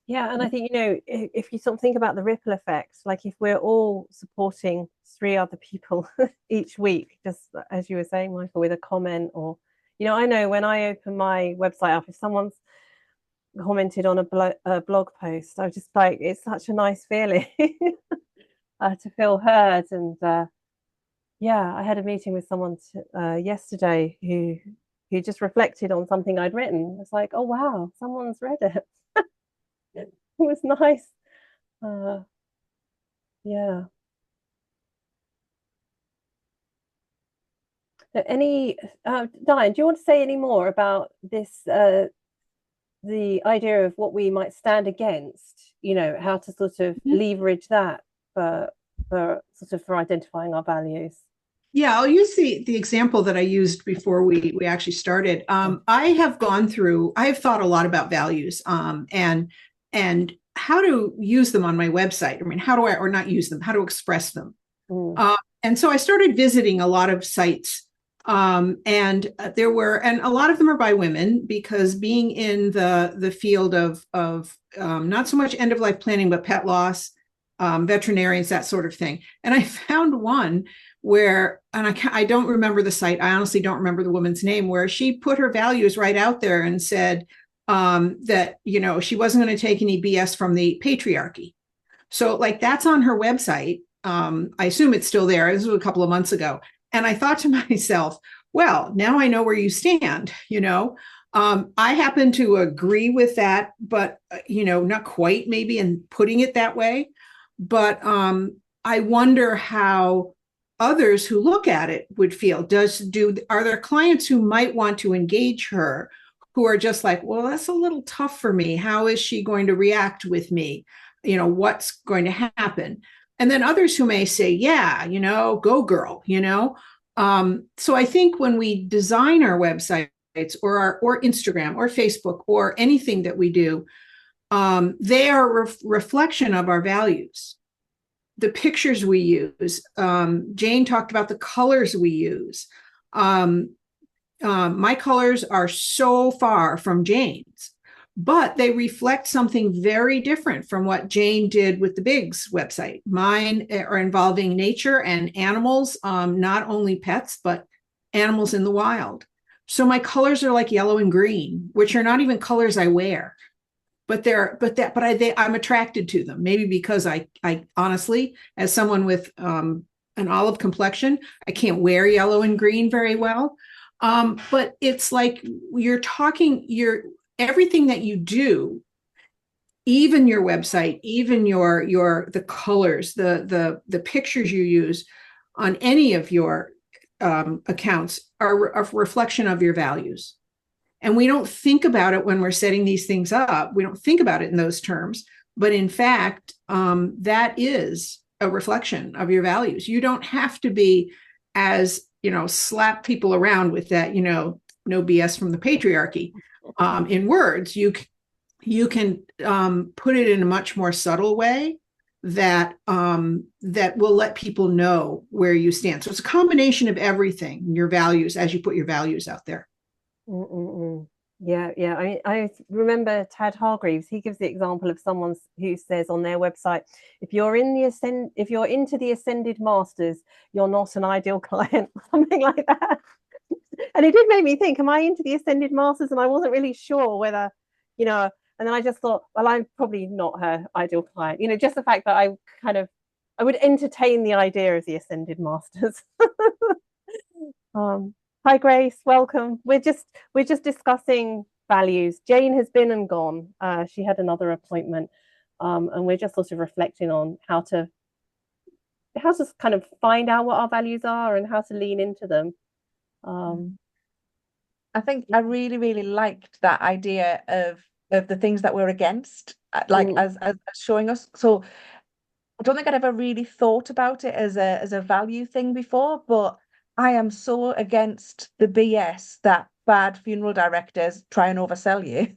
Yeah, and I think, if you sort of think about the ripple effects, like if we're all supporting 3 other people each week, just as you were saying, Michael, with a comment, or, I know when I open my website up, if someone's commented on a blog post, I just like, it's such a nice feeling to feel heard. And yeah, I had a meeting with someone yesterday who just reflected on something I'd written. It's like, oh wow, someone's read it. It was nice. Yeah. Diane, do you want to say any more about this, the idea of what we might stand against, how to sort of leverage that for identifying our values? Yeah, I'll use the example that I used before we actually started. I have thought a lot about values, and how to use them on my website. I mean, how to express them. And so I started visiting a lot of sites, and a lot of them are by women, because being in the field of not so much end of life planning, but pet loss, veterinarians, that sort of thing. And I found one where, and I don't remember the site. I honestly don't remember the woman's name, where she put her values right out there and said that, she wasn't going to take any BS from the patriarchy. So like that's on her website. I assume it's still there. This was a couple of months ago. And I thought to myself, well, now I know where you stand, I happen to agree with that, but, not quite maybe in putting it that way. But I wonder how others who look at it would feel. Are there clients who might want to engage her who are just like, well, that's a little tough for me. How is she going to react with me? What's going to happen? And then others who may say, yeah, go girl, So I think when we design our websites or Instagram or Facebook or anything that we do, they are a reflection of our values. The pictures we use. Jane talked about the colors we use. My colors are so far from Jane's, but they reflect something very different from what Jane did with the Biggs website. Mine are involving nature and animals, not only pets, but animals in the wild. So my colors are like yellow and green, which are not even colors I wear. But I'm attracted to them, maybe because I honestly, as someone with an olive complexion, I can't wear yellow and green very well. But it's like everything that you do even your website, even the colors, the pictures you use on any of your accounts are a reflection of your values. And we don't think about it when we're setting these things up. We don't think about it in those terms. But in fact, that is a reflection of your values. You don't have to be as, slap people around with that, no BS from the patriarchy in words. You can put it in a much more subtle way that will let people know where you stand. So it's a combination of everything, your values, as you put your values out there. Yeah. I remember Tad Hargreaves. He gives the example of someone who says on their website, if you're into the Ascended Masters, you're not an ideal client, something like that. And it did make me think, am I into the Ascended Masters? And I wasn't really sure whether, and then I just thought, well, I'm probably not her ideal client. Just the fact that I would entertain the idea of the Ascended Masters. Hi, Grace. Welcome. We're just discussing values. Jane has been and gone. She had another appointment, and we're just sort of reflecting on how to kind of find out what our values are and how to lean into them. I think I really, really liked that idea of the things that we're against, as showing us. So I don't think I'd ever really thought about it as a value thing before, but I am so against the BS that bad funeral directors try and oversell you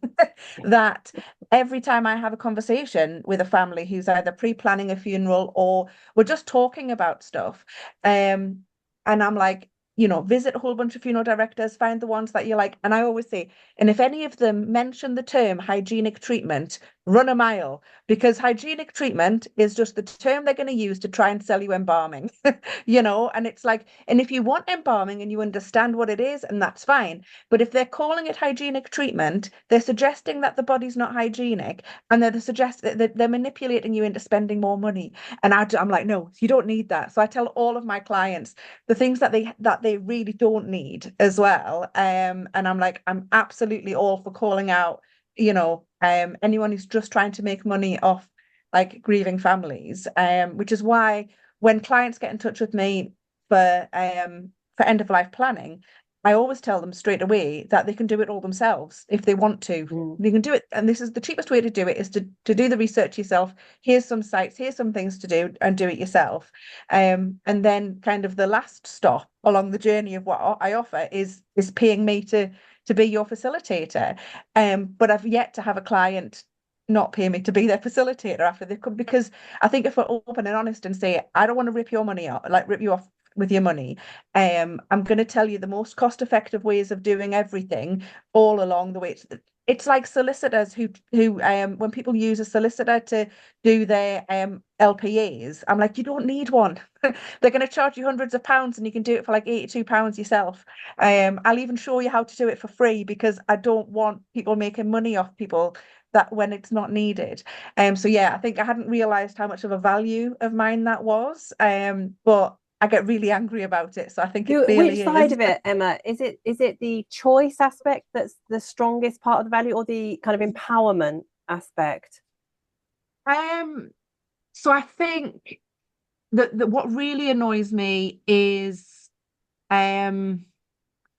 that every time I have a conversation with a family who's either pre-planning a funeral or we're just talking about stuff, and I'm like, visit a whole bunch of funeral directors, find the ones that you like. And I always say, and if any of them mention the term hygienic treatment, run a mile, because hygienic treatment is just the term they're going to use to try and sell you embalming, and it's like, and if you want embalming and you understand what it is, and that's fine. But if they're calling it hygienic treatment, they're suggesting that the body's not hygienic, and they're manipulating you into spending more money. And I'm like, no, you don't need that. So I tell all of my clients the things that they really don't need as well. And I'm like, I'm absolutely all for calling out, anyone who's just trying to make money off like grieving families. Which is why when clients get in touch with me for end of life planning, I always tell them straight away that they can do it all themselves if they want to. They can do it, and this is the cheapest way to do it, is to do the research yourself. Here's some sites, here's some things to do, and do it yourself. And then kind of the last stop along the journey of what I offer is paying me to be your facilitator. But I've yet to have a client not pay me to be their facilitator after they've come, because I think if we're open and honest and say, I don't want to rip your money out, like rip you off with your money, I'm going to tell you the most cost-effective ways of doing everything all along the way. It's like solicitors who when people use a solicitor to do their LPAs, I'm like, you don't need one. They're going to charge you hundreds of pounds and you can do it for like £82 yourself. I'll even show you how to do it for free, because I don't want people making money off people that when it's not needed. So yeah, I think I hadn't realized how much of a value of mine that was. But I get really angry about it. So I think it clearly which side of it, Emma? Is it the choice aspect that's the strongest part of the value, or the kind of empowerment aspect? So I think that what really annoys me is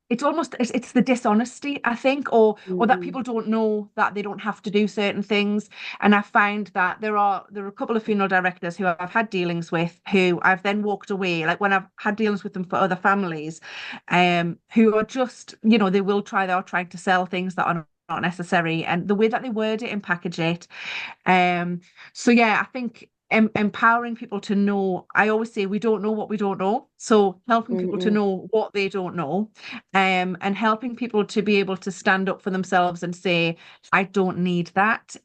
it's the dishonesty, I think, or that people don't know that they don't have to do certain things. And I find that there are a couple of funeral directors who I've had dealings with who I've then walked away, like when I've had dealings with them for other families, who are just, they are trying to sell things that are not necessary, and the way that they word it and package it. So yeah, I think empowering people to know. I always say we don't know what we don't know, so helping people to know what they don't know, and helping people to be able to stand up for themselves and say, I don't need that,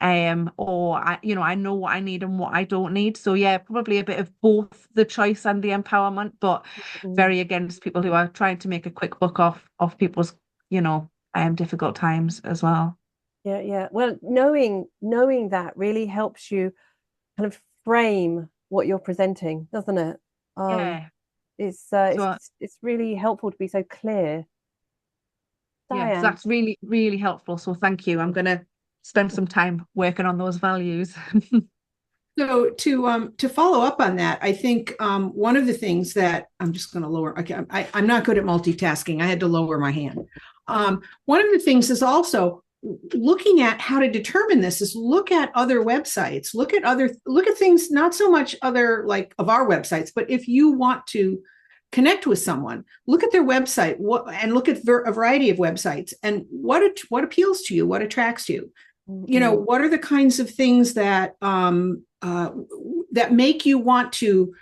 or I know what I need and what I don't need. So yeah, probably a bit of both the choice and the empowerment, but very against people who are trying to make a quick buck off people's difficult times as well. Yeah. Well, knowing that really helps you kind of frame what you're presenting, doesn't it? It's really helpful to be so clear. Yeah, so that's really, really helpful. So thank you. I'm gonna spend some time working on those values. So to follow up on that, I think one of the things that I'm just going to lower. Okay, I'm not good at multitasking. I had to lower my hand. One of the things is also looking at how to determine this is look at other websites, look at things, not so much other like of our websites, but if you want to connect with someone, look at their website and look at a variety of websites and what appeals to you, what attracts you. You know, what are the kinds of things that that make you want to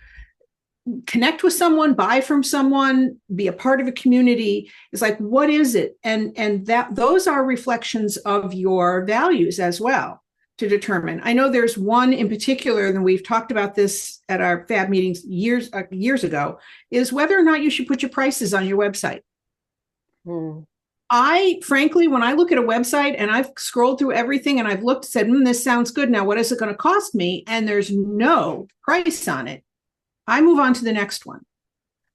connect with someone, buy from someone, be a part of a community? It's like, what is it? And that those are reflections of your values as well to determine. I know there's one in particular, and we've talked about this at our Fab meetings years ago, is whether or not you should put your prices on your website. I frankly, when I look at a website and I've scrolled through everything and I've looked, said, this sounds good. Now, what is it going to cost me? And there's no price on it. I move on to the next one.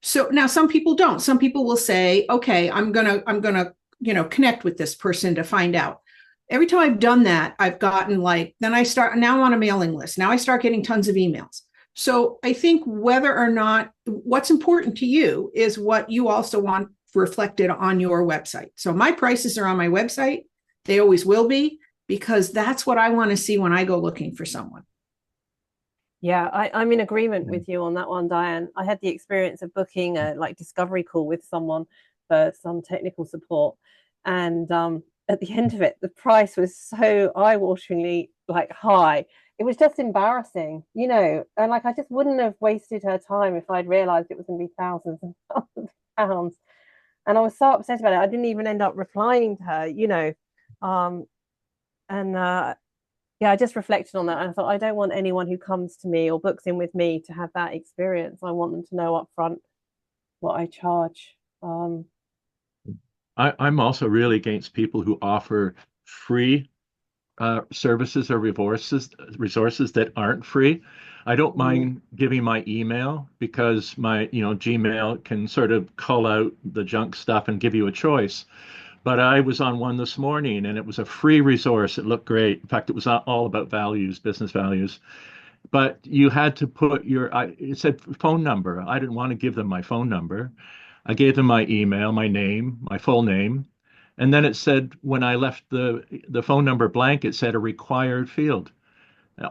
So now some people don't. Some people will say, okay, I'm gonna, connect with this person to find out. Every time I've done that, I've gotten now I'm on a mailing list. Now I start getting tons of emails. So I think whether or not what's important to you is what you also want reflected on your website. So my prices are on my website. They always will be, because that's what I want to see when I go looking for someone. Yeah, I'm in agreement with you on that one, Diane. I had the experience of booking a discovery call with someone for some technical support. And at the end of it, the price was so eye-wateringly high. It was just embarrassing, and I just wouldn't have wasted her time if I'd realized it was going to be thousands and thousands of pounds. And I was so upset about it. I didn't even end up replying to her, I just reflected on that. And I thought, I don't want anyone who comes to me or books in with me to have that experience. I want them to know up front what I charge. I'm also really against people who offer free services or resources that aren't free. I don't mind giving my email, because my Gmail can sort of cull out the junk stuff and give you a choice. But I was on one this morning and it was a free resource. It looked great. In fact, it was all about values, business values. But you had to put it said phone number. I didn't want to give them my phone number. I gave them my email, my name, my full name. And then it said, when I left the phone number blank, it said a required field.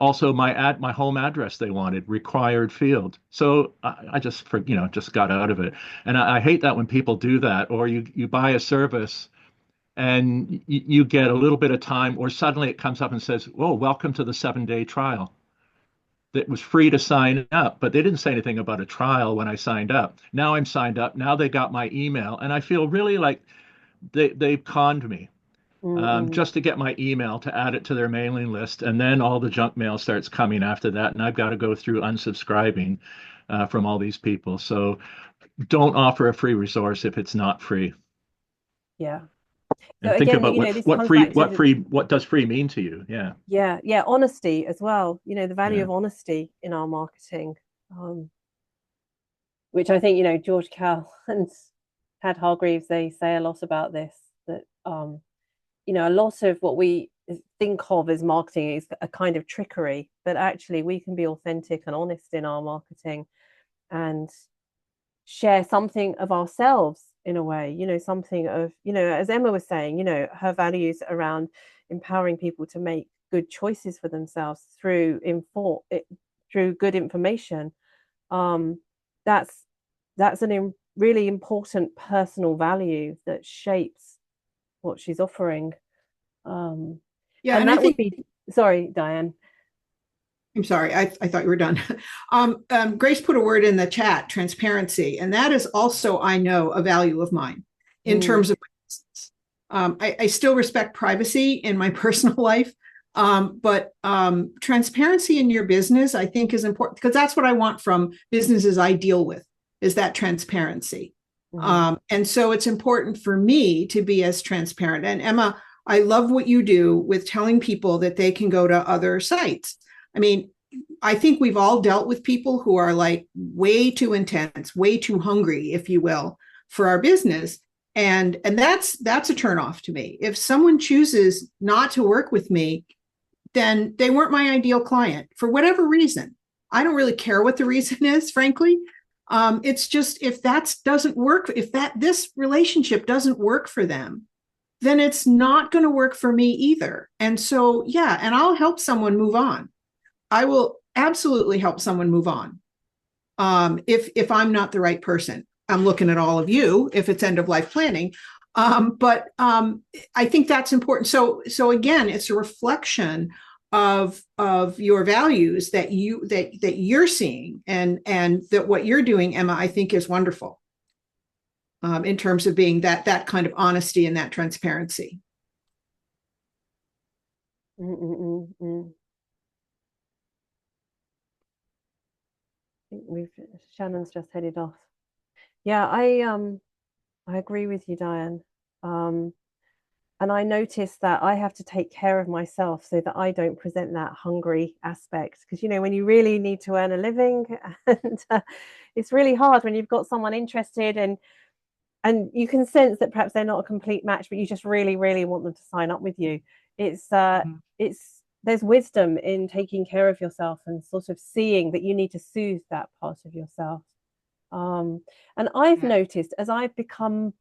Also, my home address they wanted, required field. So I just got out of it. And I hate that when people do that, or you buy a service and you get a little bit of time, or suddenly it comes up and says, "Oh, welcome to the 7-day trial." That was free to sign up, but they didn't say anything about a trial when I signed up. Now I'm signed up. Now they got my email, and I feel really like they've conned me. Just to get my email to add it to their mailing list, and then all the junk mail starts coming after that, and I've got to go through unsubscribing from all these people. So don't offer a free resource if it's not free. Yeah. And so think again, about what does free mean to you? Yeah, honesty as well. The value of honesty in our marketing, which I think George Cal and Tad Hargreaves, they say a lot about this, that a lot of what we think of as marketing is a kind of trickery, but actually we can be authentic and honest in our marketing and share something of ourselves in a way, something of, as Emma was saying, her values around empowering people to make good choices for themselves through good information. That's a really important personal value that shapes what she's offering. And that would be, sorry, Diane. I'm sorry, I thought you were done. Grace put a word in the chat, transparency, and that is also, I know, a value of mine in terms of I still respect privacy in my personal life, but transparency in your business, I think, is important, because that's what I want from businesses I deal with, is that transparency. And so it's important for me to be as transparent. And Emma, I love what you do with telling people that they can go to other sites. I mean, I think we've all dealt with people who are way too intense, way too hungry, if you will, for our business. And that's a turnoff to me. If someone chooses not to work with me, then they weren't my ideal client for whatever reason. I don't really care what the reason is, frankly. It's just, if that doesn't work, if this relationship doesn't work for them, then it's not going to work for me either. And so, yeah, and I'll help someone move on. I will absolutely help someone move on. If I'm not the right person. I'm looking at all of you if it's end of life planning. But I think that's important. So again, it's a reflection of your values that you're seeing, and that what you're doing, Emma, I think is wonderful. In terms of being that kind of honesty and that transparency. I think Shannon's just headed off. Yeah, I agree with you, Diane. And I noticed that I have to take care of myself so that I don't present that hungry aspect. Because, you know, when you really need to earn a living, and it's really hard when you've got someone interested, and you can sense that perhaps they're not a complete match, but you just really, really want them to sign up with you. There's wisdom in taking care of yourself and sort of seeing that you need to soothe that part of yourself. And I've noticed, as I've become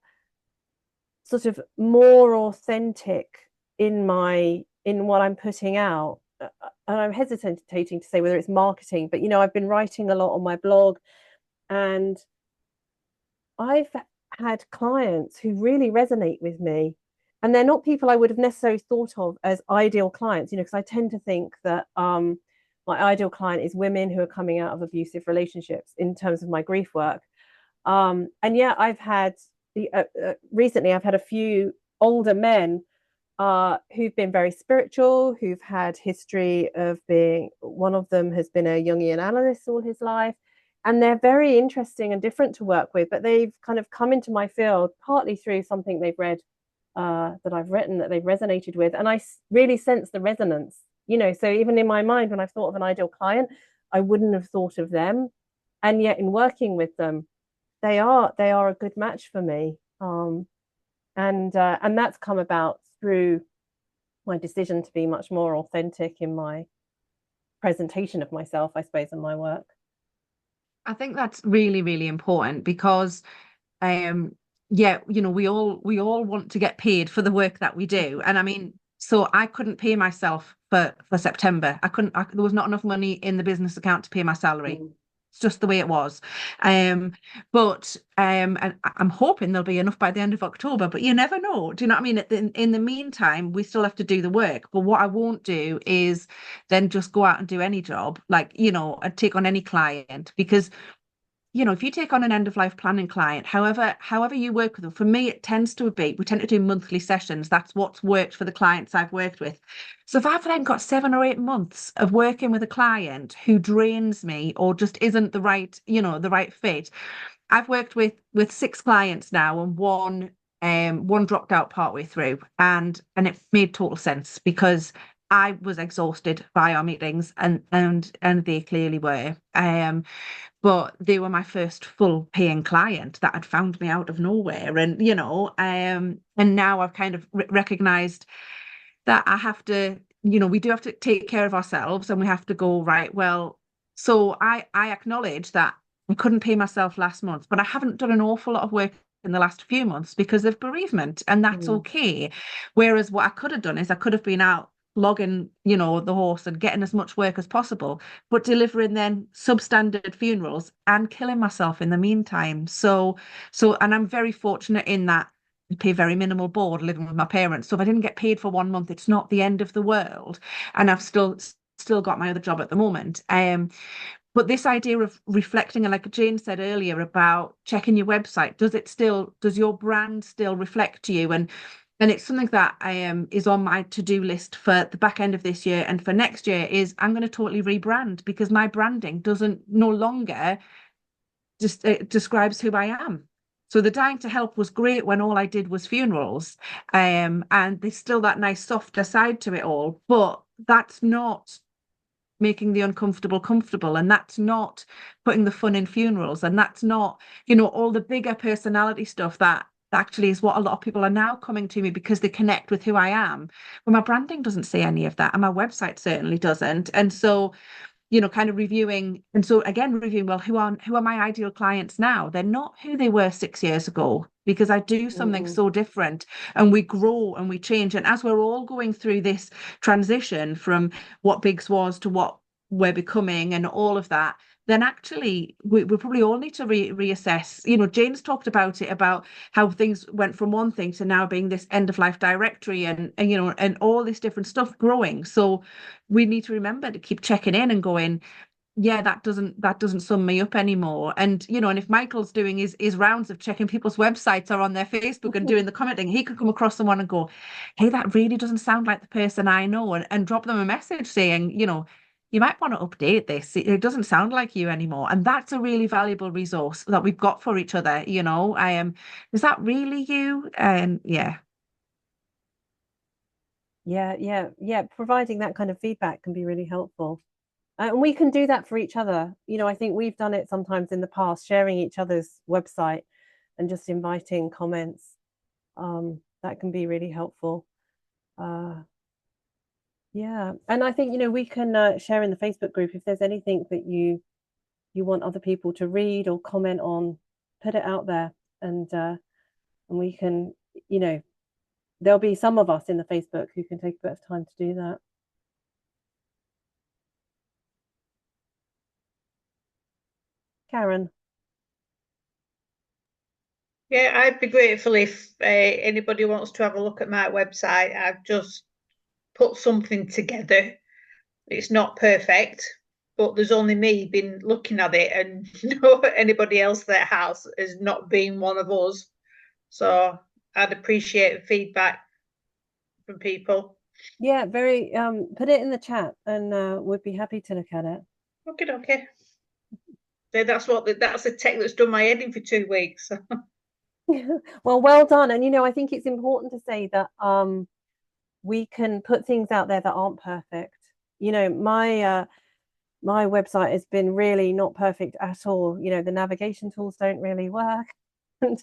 sort of more authentic in what I'm putting out, and I'm hesitating to say whether it's marketing, but, you know, I've been writing a lot on my blog, and I've had clients who really resonate with me, and they're not people I would have necessarily thought of as ideal clients, you know, because I tend to think that my ideal client is women who are coming out of abusive relationships in terms of my grief work. And yeah, I've had recently I've had a few older men who've been very spiritual, who've had history of being, one of them has been a Jungian analyst all his life, and they're very interesting and different to work with, but they've kind of come into my field partly through something they've read that I've written that they've resonated with, and I really sense the resonance, you know. So even in my mind, when I've thought of an ideal client, I wouldn't have thought of them, and yet in working with them, they are a good match for me, and that's come about through my decision to be much more authentic in my presentation of myself, I suppose, in my work. I think that's really, really important, because yeah, you know, we all want to get paid for the work that we do. And I mean, so I couldn't pay myself for September. There was not enough money in the business account to pay my salary. It's just the way it was. But and I'm hoping there'll be enough by the end of October, but you never know. Do you know what I mean? In the meantime, we still have to do the work. But what I won't do is then just go out and do any job, like, you know, and take on any client, because, you know, if you take on an end of life planning client, however you work with them, for me, it tends to be, we tend to do monthly sessions. That's what's worked for the clients I've worked with. So if I've then got 7 or 8 months of working with a client who drains me or just isn't the right, you know, the right fit, I've worked with 6 clients now, and one dropped out partway through, and it made total sense, because I was exhausted by our meetings, and they clearly were. But they were my first full paying client that had found me out of nowhere. And, you know, and now I've kind of recognized that I have to, you know, we do have to take care of ourselves, and we have to go, right, well, so I acknowledge that I couldn't pay myself last month, but I haven't done an awful lot of work in the last few months because of bereavement, and that's okay. Whereas what I could have done is I could have been out logging, you know, the horse and getting as much work as possible, but delivering then substandard funerals and killing myself in the meantime. So, and I'm very fortunate in that I pay very minimal board living with my parents. So if I didn't get paid for 1 month, it's not the end of the world. And I've still got my other job at the moment. But this idea of reflecting, and like Jane said earlier about checking your website, does your brand still reflect you? And it's something that is on my to-do list for the back end of this year and for next year, is I'm going to totally rebrand, because my branding no longer just describes who I am. So the Dying to Help was great when all I did was funerals, and there's still that nice softer side to it all, but that's not making the uncomfortable comfortable, and that's not putting the fun in funerals, and that's not, you know, all the bigger personality stuff that that actually is what a lot of people are now coming to me because they connect with who I am. But my branding doesn't say any of that, and my website certainly doesn't. And so, kind of reviewing, and so again reviewing, well, who are my ideal clients now? They're not who they were 6 years ago, because I do something so different, and we grow and we change. And as we're all going through this transition from what Biggs was to what we're becoming and all of that, then actually we probably all need to reassess. Jane's talked about it, about how things went from one thing to now being this end of life directory and and all this different stuff growing. So we need to remember to keep checking in and going, yeah, that doesn't sum me up anymore. And and if Michael's doing his rounds of checking people's websites or on their Facebook and doing the commenting, he could come across someone and go, hey, that really doesn't sound like the person I know, and drop them a message saying, you might want to update this. It doesn't sound like you anymore. And that's a really valuable resource that we've got for each other. I am, is that really you? And yeah. Providing that kind of feedback can be really helpful. And we can do that for each other. I think we've done it sometimes in the past, sharing each other's website and just inviting comments. That can be really helpful. Yeah, and I think we can share in the Facebook group if there's anything that you want other people to read or comment on, put it out there, and we can, there'll be some of us in the Facebook who can take a bit of time to do that. Karen. Yeah, I'd be grateful if anybody wants to have a look at my website. I've just put something together. It's not perfect, but there's only me been looking at it, and anybody else that has not been one of us. So I'd appreciate feedback from people. Yeah, very. Put it in the chat, and we'd be happy to look at it. Okay. That's the tech that's done my heading for 2 weeks. Well done. And I think it's important to say that we can put things out there that aren't perfect. My website has been really not perfect at all. The navigation tools don't really work, and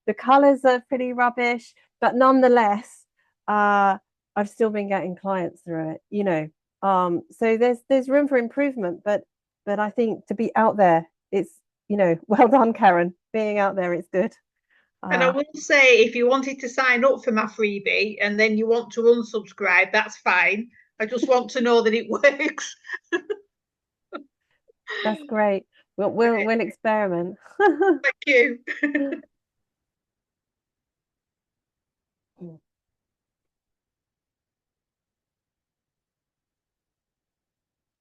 the colors are pretty rubbish, but nonetheless I've still been getting clients through it. So there's room for improvement, but I think to be out there, it's well done, Karen. Being out there, it's good. And I will say, if you wanted to sign up for my freebie and then you want to unsubscribe, that's fine. I just want to know that it works. That's great. We'll experiment. Thank you.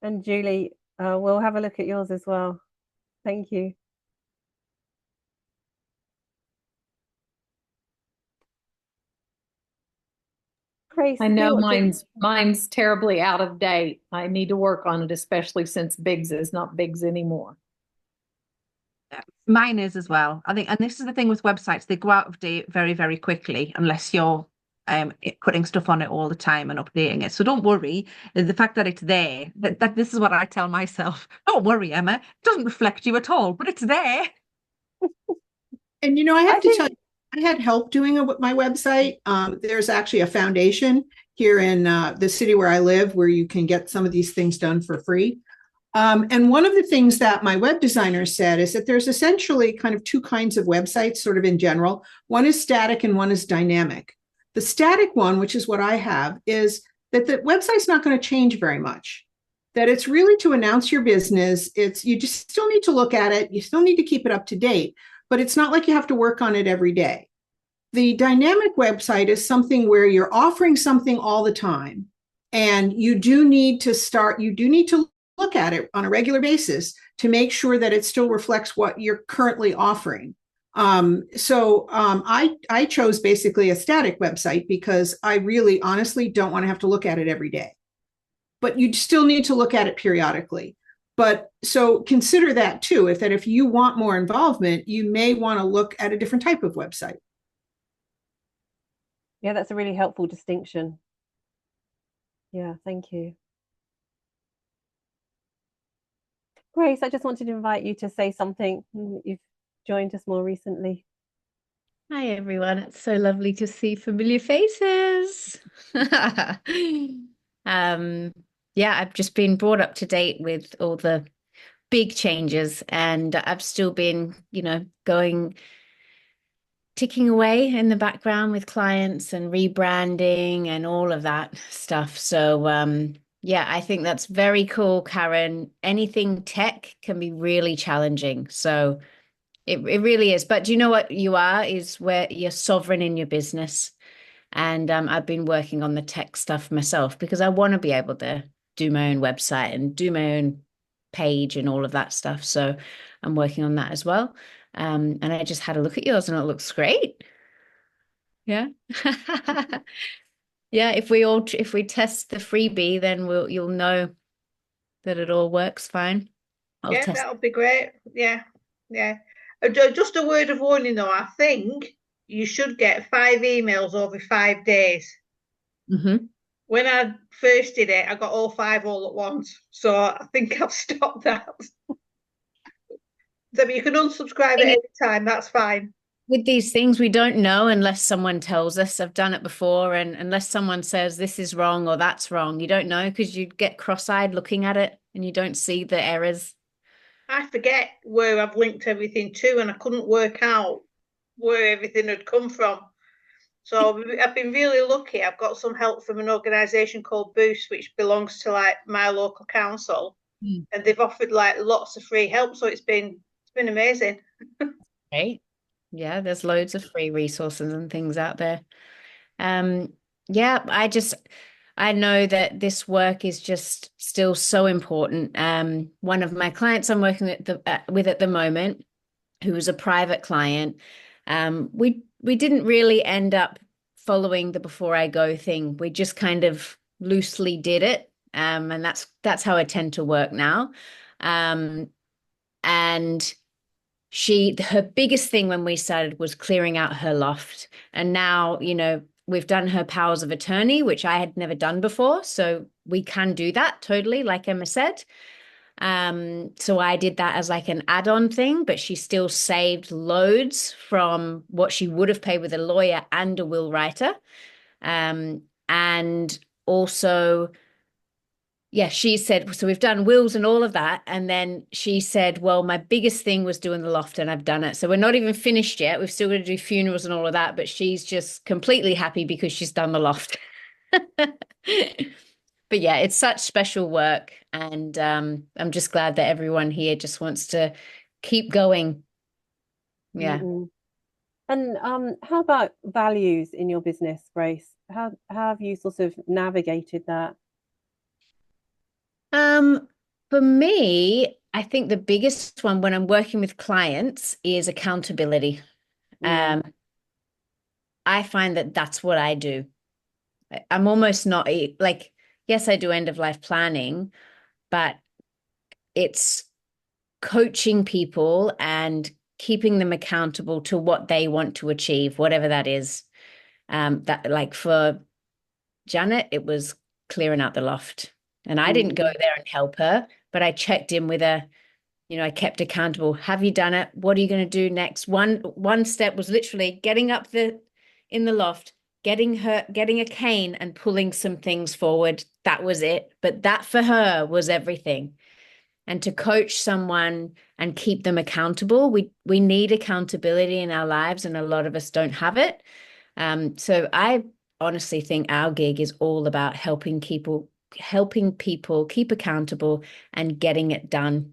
And Julie, we'll have a look at yours as well. Thank you. Grace, I know mine's terribly out of date. I need to work on it, especially since Biggs is not Biggs anymore. Mine is as well. I think, and this is the thing with websites, they go out of date very, very quickly unless you're putting stuff on it all the time and updating it. So don't worry. The fact that it's there, that this is what I tell myself. Don't worry, Emma. It doesn't reflect you at all, but it's there. And I have to tell you, I had help doing my website. There's actually a foundation here in the city where I live where you can get some of these things done for free. And one of the things that my web designer said is that there's essentially kind of two kinds of websites, sort of in general. One is static and one is dynamic. The static one, which is what I have, is that the website's not going to change very much. That it's really to announce your business. You just still need to look at it. You still need to keep it up to date, but it's not like you have to work on it every day. The dynamic website is something where you're offering something all the time, and you do need to look at it on a regular basis to make sure that it still reflects what you're currently offering. So I chose basically a static website because I really honestly don't want to have to look at it every day. But you still need to look at it periodically. But so consider that too, if you want more involvement, you may want to look at a different type of website. Yeah, that's a really helpful distinction. Yeah, thank you. Grace, I just wanted to invite you to say something. You've joined us more recently. Hi everyone, it's so lovely to see familiar faces. Yeah, I've just been brought up to date with all the big changes, and I've still been, ticking away in the background with clients and rebranding and all of that stuff. So yeah, I think that's very cool, Karen. Anything tech can be really challenging. So it really is. But do you know what you are? Is where you're sovereign in your business. And I've been working on the tech stuff myself because I want to be able to do my own website and do my own page and all of that stuff. So I'm working on that as well. And I just had a look at yours and it looks great. Yeah. Yeah, if we test the freebie, then you'll know that it all works fine. I'll Yeah, test. that'll be great. Yeah, yeah. Just a word of warning though, I think you should get 5 emails over 5 days. Mm-hmm. When I first did it, I got all 5 all at once. So I think I've stopped that. So you can unsubscribe at any time, that's fine. With these things, we don't know unless someone tells us. I've done it before, and unless someone says this is wrong or that's wrong, you don't know because you get cross-eyed looking at it and you don't see the errors. I forget where I've linked everything to, and I couldn't work out where everything had come from. So I've been really lucky. I've got some help from an organisation called Boost, which belongs to like my local council, and they've offered like lots of free help. So it's been amazing. Right? Yeah, there's loads of free resources and things out there. Yeah, I know that this work is just still so important. One of my clients I'm working with at the moment, who was a private client, we didn't really end up following the before I go thing. We just kind of loosely did it. And that's how I tend to work now. And her biggest thing when we started was clearing out her loft. And now, we've done her powers of attorney, which I had never done before. So we can do that totally, like Emma said. So I did that as like an add-on thing, but she still saved loads from what she would have paid with a lawyer and a will writer. And also, yeah, she said, so we've done wills and all of that. And then she said, well, my biggest thing was doing the loft and I've done it. So we're not even finished yet. We've still got to do funerals and all of that, but she's just completely happy because she's done the loft. But yeah, it's such special work. And I'm just glad that everyone here just wants to keep going. Yeah. Mm-mm. And how about values in your business, Grace? How have you sort of navigated that? For me, I think the biggest one when I'm working with clients is accountability. I find that that's what I do. I'm almost not like, yes, I do end of life planning, but it's coaching people and keeping them accountable to what they want to achieve, whatever that is. That like for Janet, it was clearing out the loft. And I didn't go there and help her, but I checked in with her. I kept accountable. Have you done it? What are you going to do next? One step was literally getting up in the loft, getting a cane and pulling some things forward. That was it. But that for her was everything. And to coach someone and keep them accountable, we need accountability in our lives, and a lot of us don't have it. So I honestly think our gig is all about helping people keep accountable and getting it done.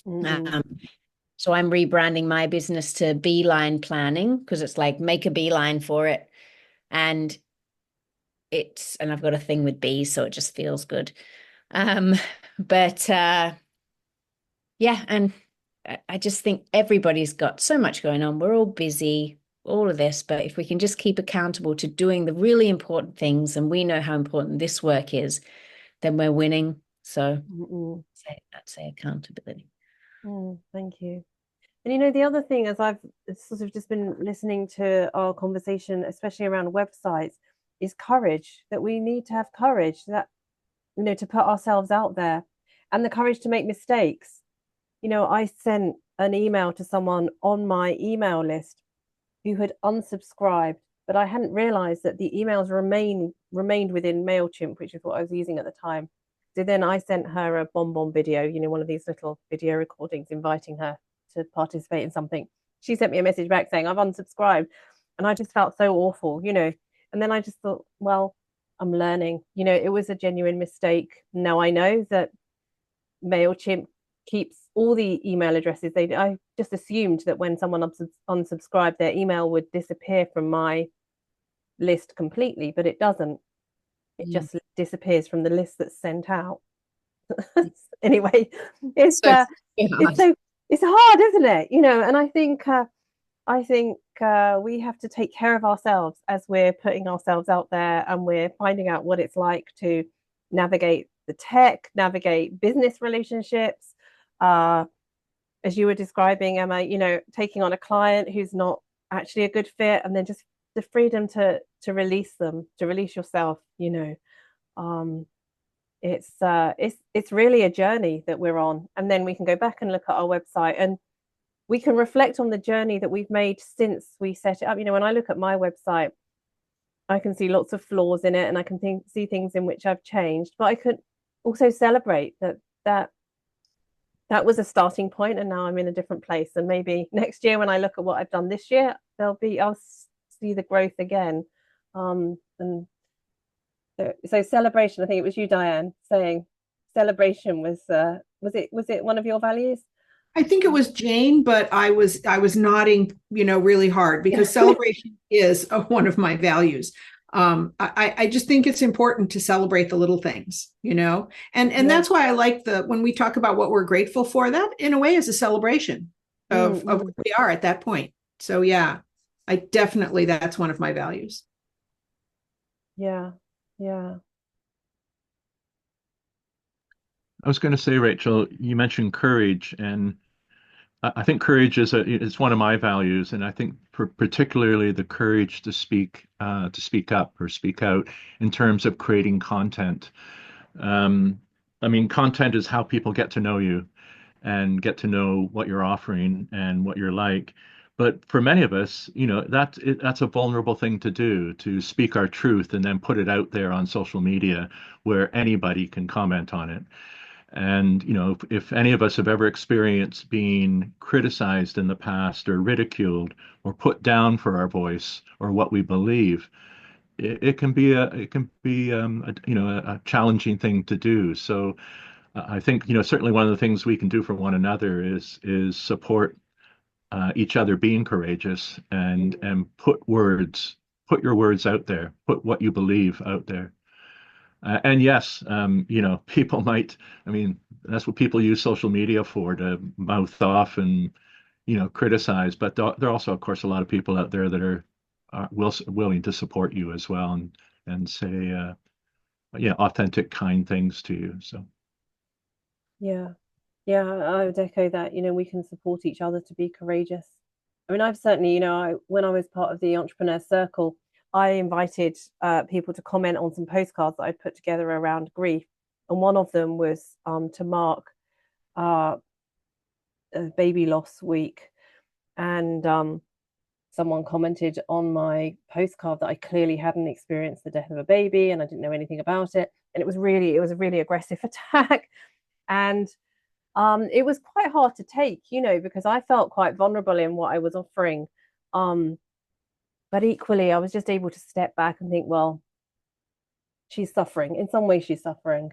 So I'm rebranding my business to Beeline Planning because it's like make a beeline for it. And I've got a thing with bees, so it just feels good. But yeah, and I just think everybody's got so much going on. We're all busy, all of this, but if we can just keep accountable to doing the really important things, and we know how important this work is, then we're winning. So I'd say accountability. Thank you. And the other thing, as I've sort of just been listening to our conversation, especially around websites, is courage, that we need to have courage that, to put ourselves out there and the courage to make mistakes. I sent an email to someone on my email list who had unsubscribed, but I hadn't realized that the emails remained within MailChimp, which is what I was using at the time. So then I sent her a bonbon video, one of these little video recordings inviting her to participate in something. She sent me a message back saying, I've unsubscribed. And I just felt so awful, And then I just thought, well, I'm learning. It was a genuine mistake. Now I know that MailChimp keeps all the email addresses. I just assumed that when someone unsubscribed, their email would disappear from my list completely, but it doesn't. It just disappears from the list that's sent out. Anyway, it's hard, isn't it? And I think we have to take care of ourselves as we're putting ourselves out there, and we're finding out what it's like to navigate the tech, navigate business relationships. As you were describing, Emma, taking on a client who's not actually a good fit, and then just the freedom to release them, to release yourself. It's really a journey that we're on, and then we can go back and look at our website, and we can reflect on the journey that we've made since we set it up. When I look at my website, I can see lots of flaws in it, and I can see things in which I've changed, but I could also celebrate that was a starting point, and now I'm in a different place. And maybe next year when I look at what I've done this year, I'll see the growth again. And so celebration, I think it was you, Diane, saying celebration was it one of your values? I think it was Jane, but I was nodding, really hard, because celebration is one of my values. I just think it's important to celebrate the little things, and that's why I like when we talk about what we're grateful for, that in a way is a celebration of where we are at that point. So yeah, that's one of my values. Yeah. I was going to say, Rachel, you mentioned courage, and I think courage is one of my values, and I think particularly the courage to speak up or speak out in terms of creating content. Content is how people get to know you and get to know what you're offering and what you're like. But for many of us, that's a vulnerable thing to do, to speak our truth and then put it out there on social media where anybody can comment on it. And, if any of us have ever experienced being criticized in the past or ridiculed or put down for our voice or what we believe, it can be a challenging thing to do. So I think, certainly one of the things we can do for one another is support each other being courageous and put your words out there, put what you believe out there. And yes, people might, that's what people use social media for, to mouth off and, criticize. But there are also, of course, a lot of people out there that are willing to support you as well and say, authentic, kind things to you. So. Yeah, I would echo that. We can support each other to be courageous. I've certainly, when I was part of the Entrepreneur Circle, I invited people to comment on some postcards that I'd put together around grief. And one of them was to mark baby loss week. And someone commented on my postcard that I clearly hadn't experienced the death of a baby and I didn't know anything about it. And it was a really aggressive attack. And it was quite hard to take, because I felt quite vulnerable in what I was offering. But equally, I was just able to step back and think, well, she's suffering. In some way, she's suffering.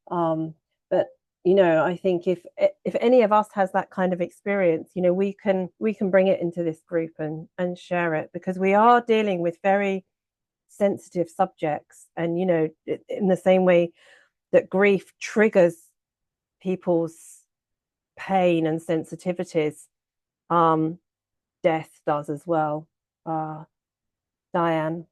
But, I think if any of us has that kind of experience, we can bring it into this group and share it, because we are dealing with very sensitive subjects. And, in the same way that grief triggers people's pain and sensitivities, death does as well. Diane?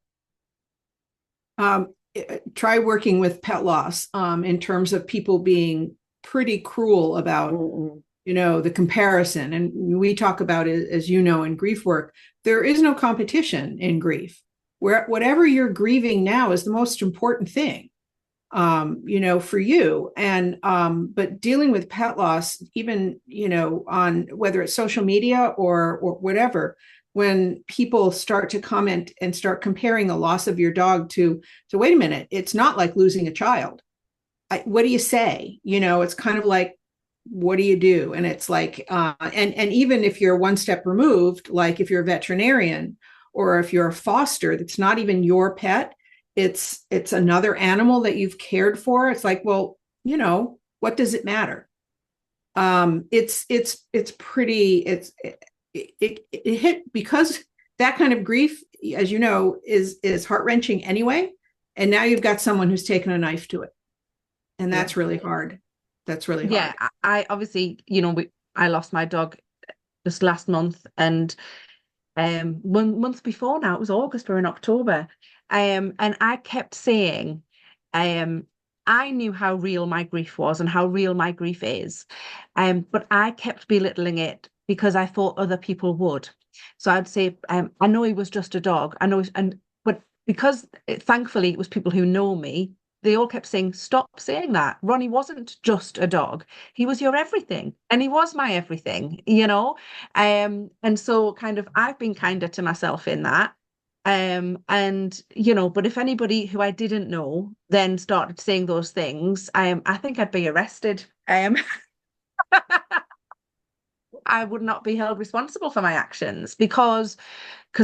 Try working with pet loss in terms of people being pretty cruel about, the comparison. And we talk about it, as in grief work, there is no competition in grief. Whatever you're grieving now is the most important thing, for you. And but dealing with pet loss, even, on whether it's social media or whatever, when people start to comment and start comparing the loss of your dog to, so wait a minute, it's not like losing a child. What do you say? You know, it's kind of like, what do you do? And it's like, and even if you're one step removed, like if you're a veterinarian or if you're a foster, that's not even your pet, it's another animal that you've cared for. It's like, well, you know, what does it matter? It's pretty, it hit, because that kind of grief, as you know, is heart-wrenching anyway. And now you've got someone who's taken a knife to it. And that's really hard. That's really hard. Yeah, I obviously, you know, I lost my dog just last month, and 1 month before now, it was August, we're in October. And I kept saying, I knew how real my grief was and how real my grief is. But I kept belittling it because I thought other people would. So I'd say, I know he was just a dog. I know, but because thankfully it was people who know me, they all kept saying, stop saying that. Ronnie wasn't just a dog. He was your everything. And he was my everything, you know? And so kind of I've been kinder to myself in that. And you know, but if anybody who I didn't know then started saying those things, I think I'd be arrested. I would not be held responsible for my actions because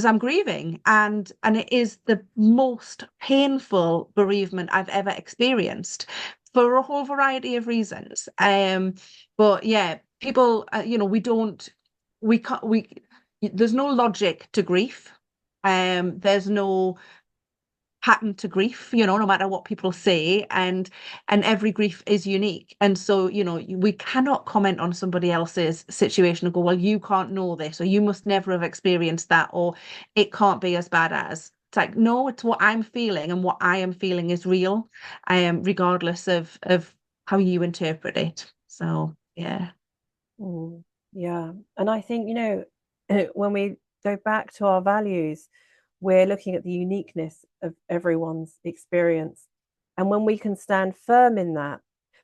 I'm grieving, and it is the most painful bereavement I've ever experienced for a whole variety of reasons. But yeah, people, you know, there's no logic to grief. There's no pattern to grief, you know, no matter what people say, and every grief is unique. And so, you know, we cannot comment on somebody else's situation and go, well, you can't know this, or you must never have experienced that, or it can't be as bad as. It's like, no, it's what I'm feeling, and what I am feeling is real, regardless of how you interpret it. So yeah. Yeah. And I think, you know, when we go back to our values, we're looking at the uniqueness of everyone's experience. And when we can stand firm in that,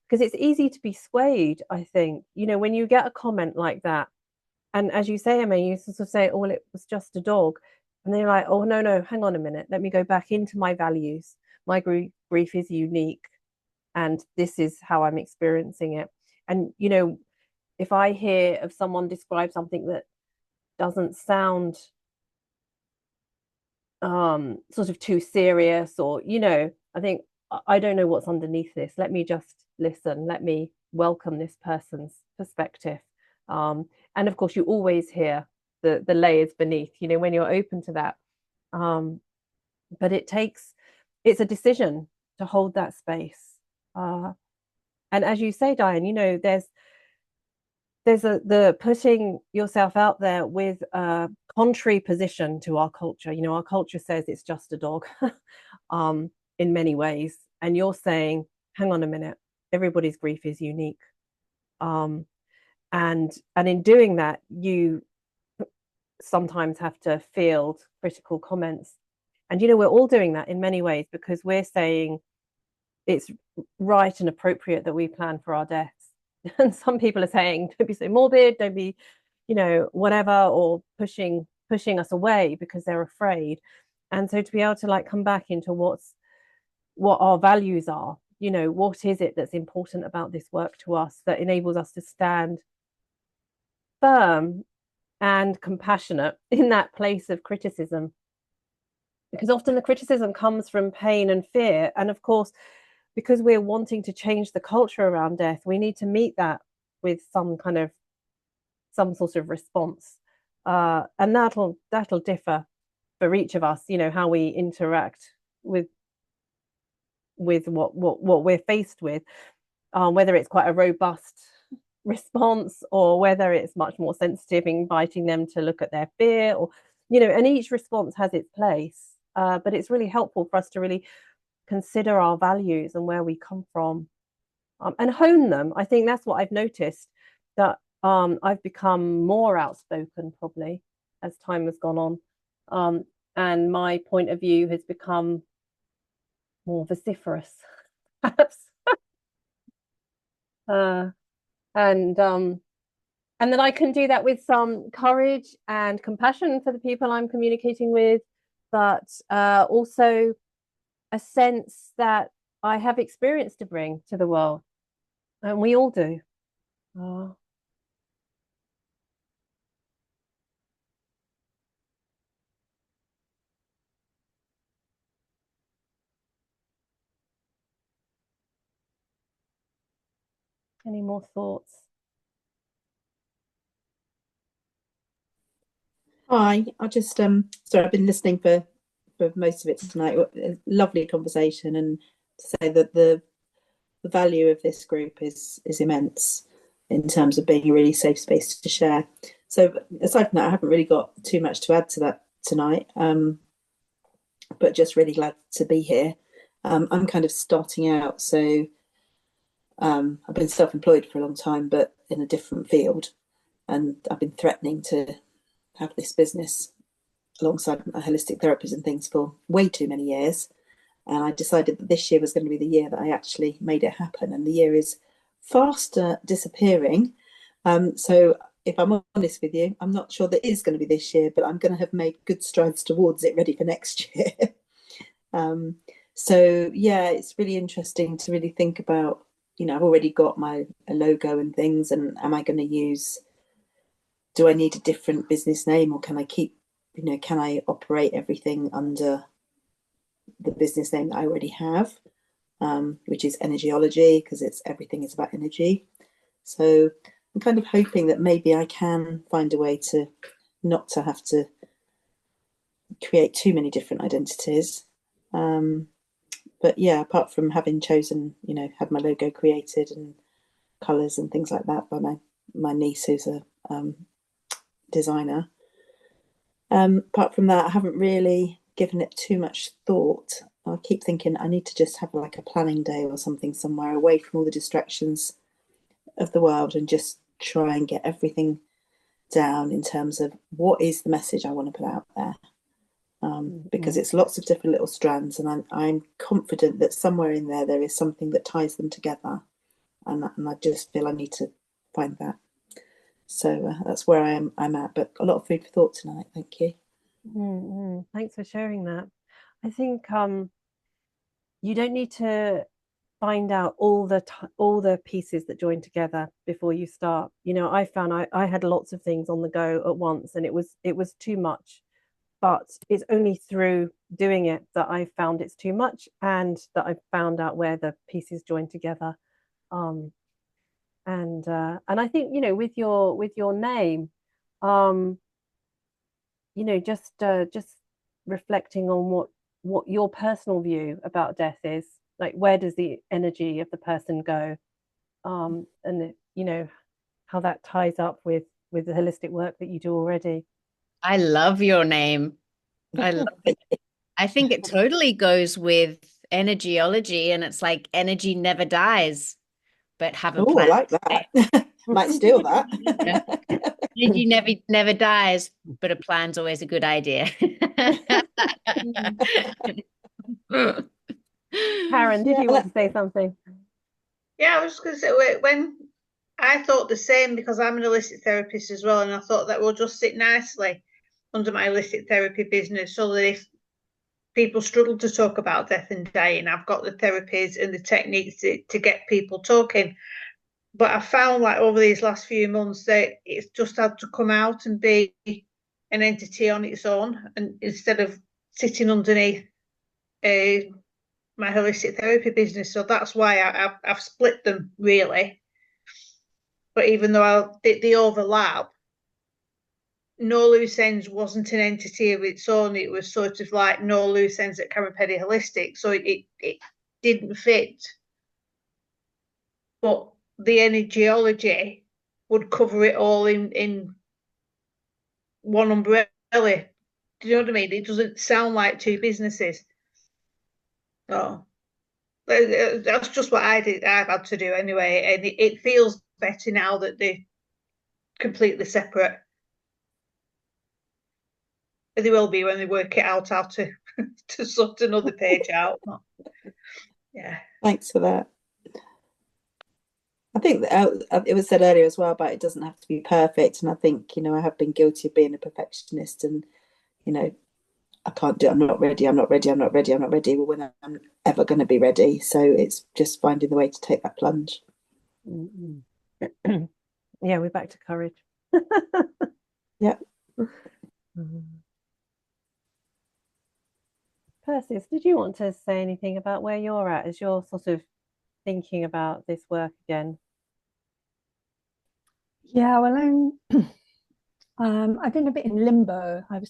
because it's easy to be swayed, I think, you know, when you get a comment like that, and as you say, Emma, you sort of say, oh, well, it was just a dog. And then you're like, oh, no, hang on a minute. Let me go back into my values. My grief is unique, and this is how I'm experiencing it. And, you know, if I hear of someone describe something that doesn't sound sort of too serious, or, you know, I think, I don't know what's underneath this. Let me just listen. Let me welcome this person's perspective. And of course, you always hear the layers beneath, you know, when you're open to that. But it's a decision to hold that space. And as you say, Diane, you know, there's the putting yourself out there with a contrary position to our culture. You know, our culture says it's just a dog, in many ways, and you're saying, hang on a minute, everybody's grief is unique. And in doing that, you sometimes have to field critical comments. And, you know, we're all doing that in many ways, because we're saying it's right and appropriate that we plan for our deaths. And some people are saying, don't be so morbid, don't be, you know, whatever, or pushing us away because they're afraid. And so to be able to like come back into what our values are, you know, what is it that's important about this work to us that enables us to stand firm and compassionate in that place of criticism. Because often the criticism comes from pain and fear. And of course, because we're wanting to change the culture around death, we need to meet that with some sort of response. And that'll differ for each of us, you know, how we interact with what we're faced with, whether it's quite a robust response or whether it's much more sensitive, inviting them to look at their fear, or, you know, and each response has its place. But it's really helpful for us to really consider our values and where we come from, and hone them. I think that's what I've noticed, that I've become more outspoken probably as time has gone on, and my point of view has become more vociferous, perhaps. And and that I can do that with some courage and compassion for the people I'm communicating with, but also a sense that I have experience to bring to the world, and we all do. Any more thoughts? Hi, I just sorry, I've been listening for most of it tonight. A lovely conversation, and to say that the value of this group is immense in terms of being a really safe space to share. So aside from that, I haven't really got too much to add to that tonight, but just really glad to be here. I'm kind of starting out, so I've been self-employed for a long time, but in a different field, and I've been threatening to have this business alongside my holistic therapies and things for way too many years. And I decided that this year was going to be the year that I actually made it happen. And the year is fast disappearing. So if I'm honest with you, I'm not sure that it is going to be this year, but I'm going to have made good strides towards it, ready for next year. So yeah, it's really interesting to really think about, I've already got my logo and things, and am I going to use, do I need a different business name, or can I keep, can I operate everything under the business name that I already have, which is Energyology, because everything is about energy. So I'm kind of hoping that maybe I can find a way to not to have to create too many different identities. But yeah, apart from having chosen, had my logo created and colours and things like that by my niece, who's a designer. Apart from that, I haven't really given it too much thought. I keep thinking I need to just have like a planning day or something somewhere away from all the distractions of the world, and just try and get everything down in terms of what is the message I want to put out there. Because it's lots of different little strands, and I'm confident that somewhere in there is something that ties them together, and I just feel I need to find that. So that's where I'm at, but a lot of food for thought tonight. Thank you. Thanks for sharing that. I think you don't need to find out all the pieces that join together before you start. I found I had lots of things on the go at once, and it was too much. But it's only through doing it that I found it's too much, and that I found out where the pieces join together. And I think with your name, just reflecting on what your personal view about death is, like where does the energy of the person go, and how that ties up with the holistic work that you do already. I love your name. I love it. I think it totally goes with Energyology, and it's like energy never dies, but have a plan. I like that. Might steal that. Energy never dies, but a plan's always a good idea. Karen, did you want to say something? Yeah, I was going to say, when I thought the same, because I'm an holistic therapist as well, and I thought that will just sit nicely under my holistic therapy business, so that if people struggle to talk about death and dying, I've got the therapies and the techniques to get people talking. But I found, like, over these last few months, that it's just had to come out and be an entity on its own, and instead of sitting underneath my holistic therapy business. So that's why I've split them, really. But even though they overlap, No Loose Ends wasn't an entity of its own. It was sort of like No Loose Ends at Karen Petty Holistic. So it didn't fit. But the Energyology would cover it all in one umbrella. Do you know what I mean? It doesn't sound like two businesses. So that's just what I've had to do anyway, and it feels better now that they're completely separate. They will be when they work it out how to to sort another page out. Yeah. Thanks for that. I think it was said earlier as well about it doesn't have to be perfect. And I think, I have been guilty of being a perfectionist and, I can't do it. I'm not ready. I'm not ready. I'm not ready. I'm not ready. Well, when I'm ever going to be ready. So it's just finding the way to take that plunge. Yeah, we're back to courage. Yeah. Persis, did you want to say anything about where you're at as you're sort of thinking about this work again? Yeah, well, I've been a bit in limbo. I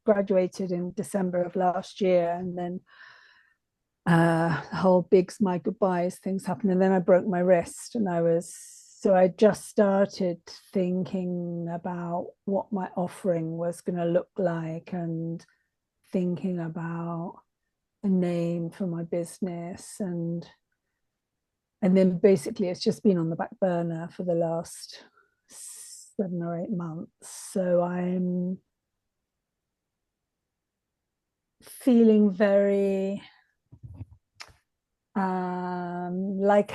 graduated in December of last year, and then the whole bigs my goodbyes things happened, and then I broke my wrist, and I just started thinking about what my offering was going to look like, and thinking about a name for my business, and then basically it's just been on the back burner for the last 7 or 8 months. So I'm feeling very like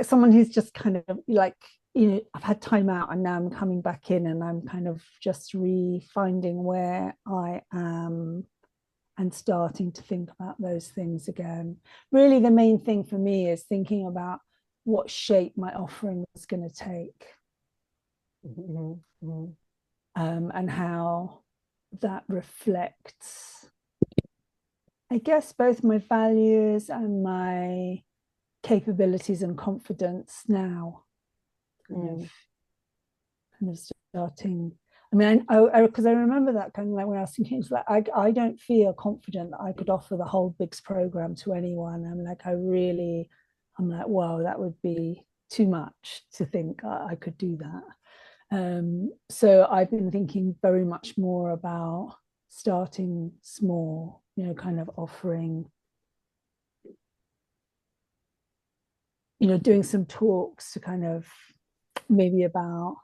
someone who's just kind of like, I've had time out and now I'm coming back in, and I'm kind of just refinding where I am and starting to think about those things again. Really, the main thing for me is thinking about what shape my offering is going to take, and how that reflects, I guess, both my values and my capabilities and confidence now. Kind of starting. I mean, because I remember that kind of like when I was thinking, it's like I don't feel confident that I could offer the whole BIGS program to anyone. I'm like, wow, that would be too much to think I could do that. So I've been thinking very much more about starting small, kind of offering, doing some talks to kind of maybe about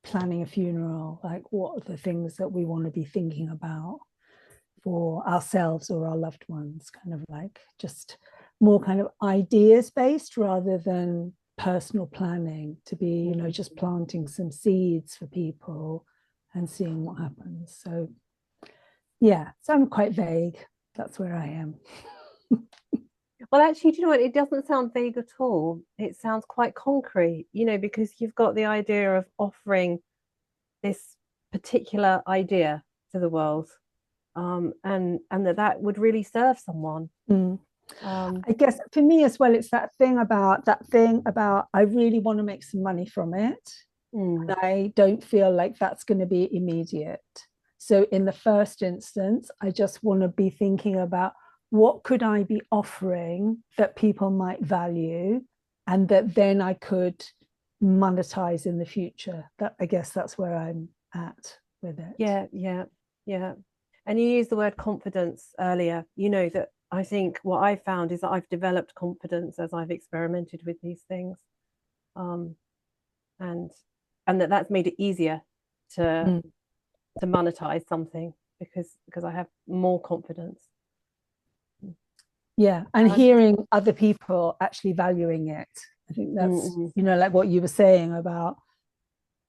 planning a funeral, like what are the things that we want to be thinking about for ourselves or our loved ones, kind of like just more kind of ideas based rather than personal planning, to be, just planting some seeds for people and seeing what happens. So yeah, so I'm quite vague. That's where I am. Well, actually, do you know what? It doesn't sound vague at all. It sounds quite concrete, because you've got the idea of offering this particular idea to the world, and that would really serve someone. I guess for me as well, it's that thing about I really want to make some money from it. And I don't feel like that's going to be immediate. So in the first instance, I just want to be thinking about what could I be offering that people might value, and that then I could monetize in the future. That, I guess that's where I'm at with it. Yeah. And you used the word confidence earlier. That I think what I've found is that I've developed confidence as I've experimented with these things, and that's made it easier to monetize something because I have more confidence. Yeah, and hearing other people actually valuing it. I think that's, like what you were saying about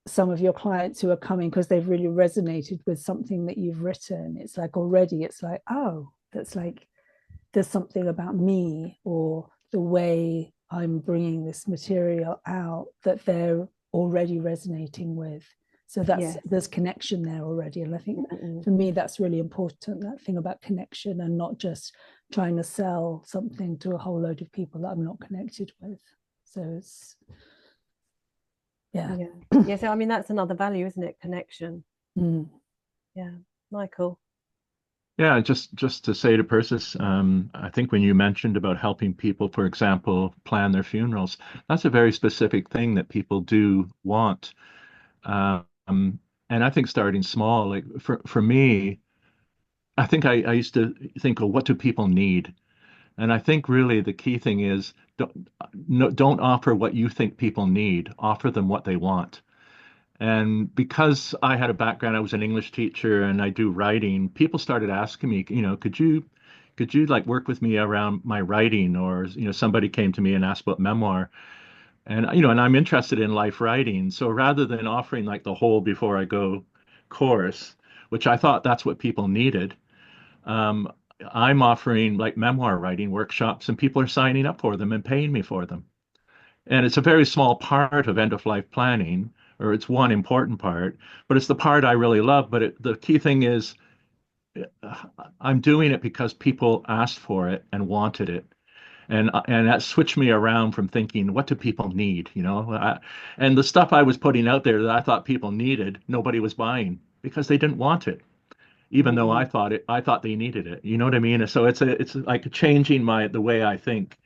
some of your clients who are coming because they've really resonated with something that you've written. It's like already, it's like, oh, that's like, there's something about me or the way I'm bringing this material out that they're already resonating with. So there's connection there already. And I think for me, that's really important, that thing about connection and not just trying to sell something to a whole load of people that I'm not connected with. So it's, yeah. So I mean, that's another value, isn't it? Connection. Yeah. Michael. Yeah, just to say to Persis, I think when you mentioned about helping people, for example, plan their funerals, that's a very specific thing that people do want. And I think starting small, like for me, I think I used to think, oh, what do people need? And I think really the key thing is don't offer what you think people need, offer them what they want. And because I had a background, I was an English teacher and I do writing, people started asking me, could you could you like work with me around my writing? Or, somebody came to me and asked about memoir, and, and I'm interested in life writing. So rather than offering like the whole before I go course, which I thought that's what people needed, um, I'm offering like memoir writing workshops, and people are signing up for them and paying me for them. And it's a very small part of end of life planning, or it's one important part, but it's the part I really love. But the key thing is, I'm doing it because people asked for it and wanted it. And that switched me around from thinking, what do people need? And the stuff I was putting out there that I thought people needed, nobody was buying because they didn't want it, even though I thought they needed it. You know what I mean? So it's like changing the way I think.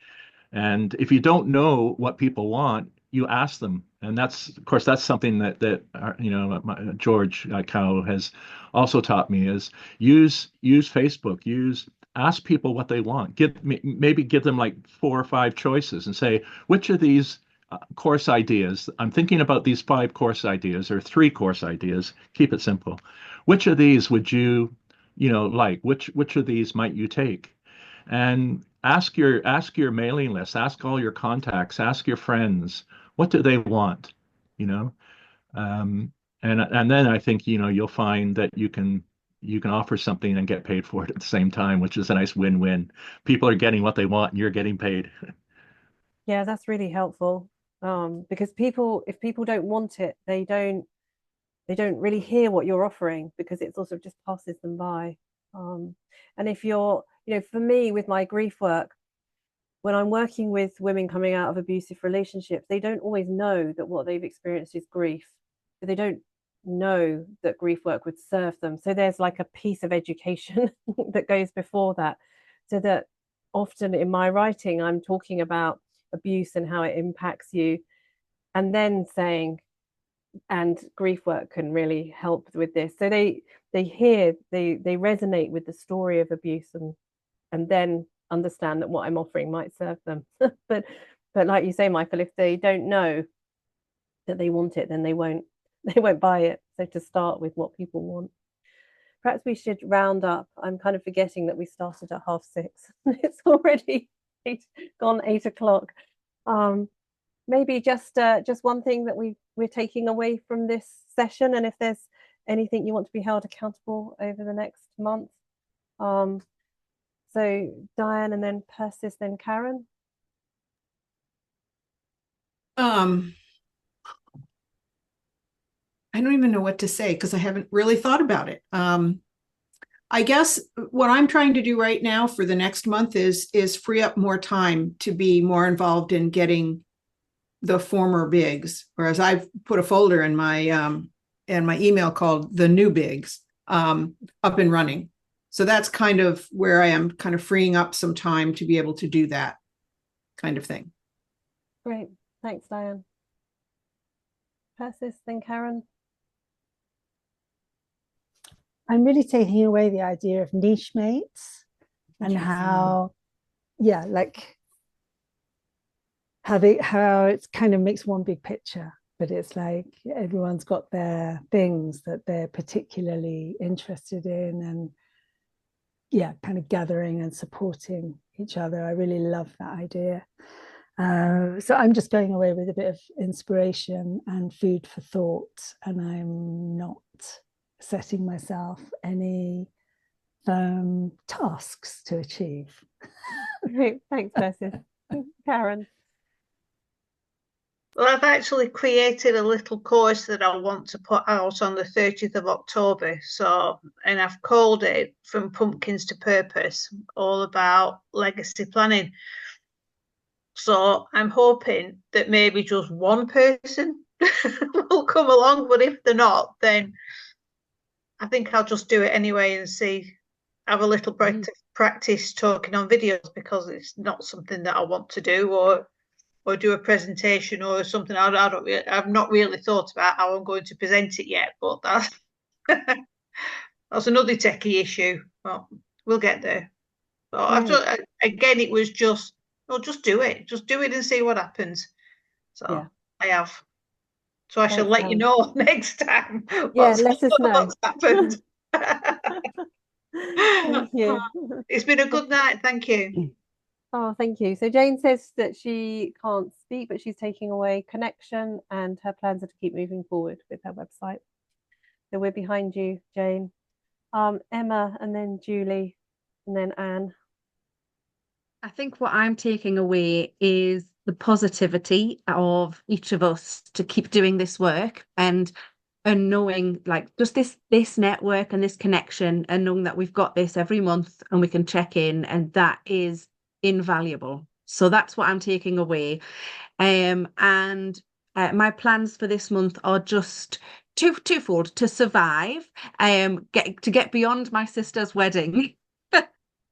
And if you don't know what people want, you ask them. And of course, that's something that George Cow has also taught me is use Facebook, ask people what they want. Maybe give them like 4 or 5 choices and say, which of these course ideas, I'm thinking about these 5 course ideas or 3 course ideas, keep it simple. Which of these would you, like? Which of these might you take? And ask your mailing list, ask all your contacts, ask your friends, what do they want? You know, and then I think you'll find that you can offer something and get paid for it at the same time, which is a nice win-win. People are getting what they want, and you're getting paid. Yeah, that's really helpful. Because if people don't want it, they don't really hear what you're offering, because it sort of just passes them by. And if you're, for me with my grief work, when I'm working with women coming out of abusive relationships, they don't always know that what they've experienced is grief. They don't know that grief work would serve them. So there's like a piece of education that goes before that, so that often in my writing, I'm talking about abuse and how it impacts you, and then saying, and grief work can really help with this. So they resonate with the story of abuse, and then understand that what I'm offering might serve them. but like you say, Michael, if they don't know that they want it, then they won't buy it. So to start with what people want. Perhaps we should round up. I'm kind of forgetting that we started at 6:30. It's already gone 8 o'clock. Maybe just one thing that we're taking away from this session, and if there's anything you want to be held accountable over the next month. So Diane, and then Persis, then Karen. I don't even know what to say because I haven't really thought about it. I guess what I'm trying to do right now for the next month is free up more time to be more involved in getting the former bigs, whereas I've put a folder in my email called the new bigs up and running. So that's kind of where I am, kind of freeing up some time to be able to do that kind of thing. Great. Thanks, Diane. Persis, then Karen. I'm really taking away the idea of niche mates and how it kind of makes one big picture, but it's like everyone's got their things that they're particularly interested in, and kind of gathering and supporting each other. I really love that idea. So I'm just going away with a bit of inspiration and food for thought, and I'm not setting myself any firm tasks to achieve. Great, thanks, Persis. Karen. Well, I've actually created a little course that I want to put out on the 30th of October. And I've called it From Pumpkins to Purpose, all about legacy planning. So I'm hoping that maybe just one person will come along, but if they're not, then I think I'll just do it anyway and have a little practice talking on videos, because it's not something that I want to do, or do a presentation or something. I've not really thought about how I'm going to present it yet, but that's another techie issue. But we'll get there. So again, it was just do it and see what happens. So I have. So I shall let you know next time. Let us know what's happened. Thank you. It's been a good night. Thank you. Oh, thank you. So Jane says that she can't speak, but she's taking away connection, and her plans are to keep moving forward with her website. So we're behind you, Jane. Emma, and then Julie, and then Anne. I think what I'm taking away is the positivity of each of us to keep doing this work, and knowing, like, just this network and this connection, and knowing that we've got this every month and we can check in, and that is invaluable. So that's what I'm taking away. And my plans for this month are just twofold: to survive, get beyond my sister's wedding,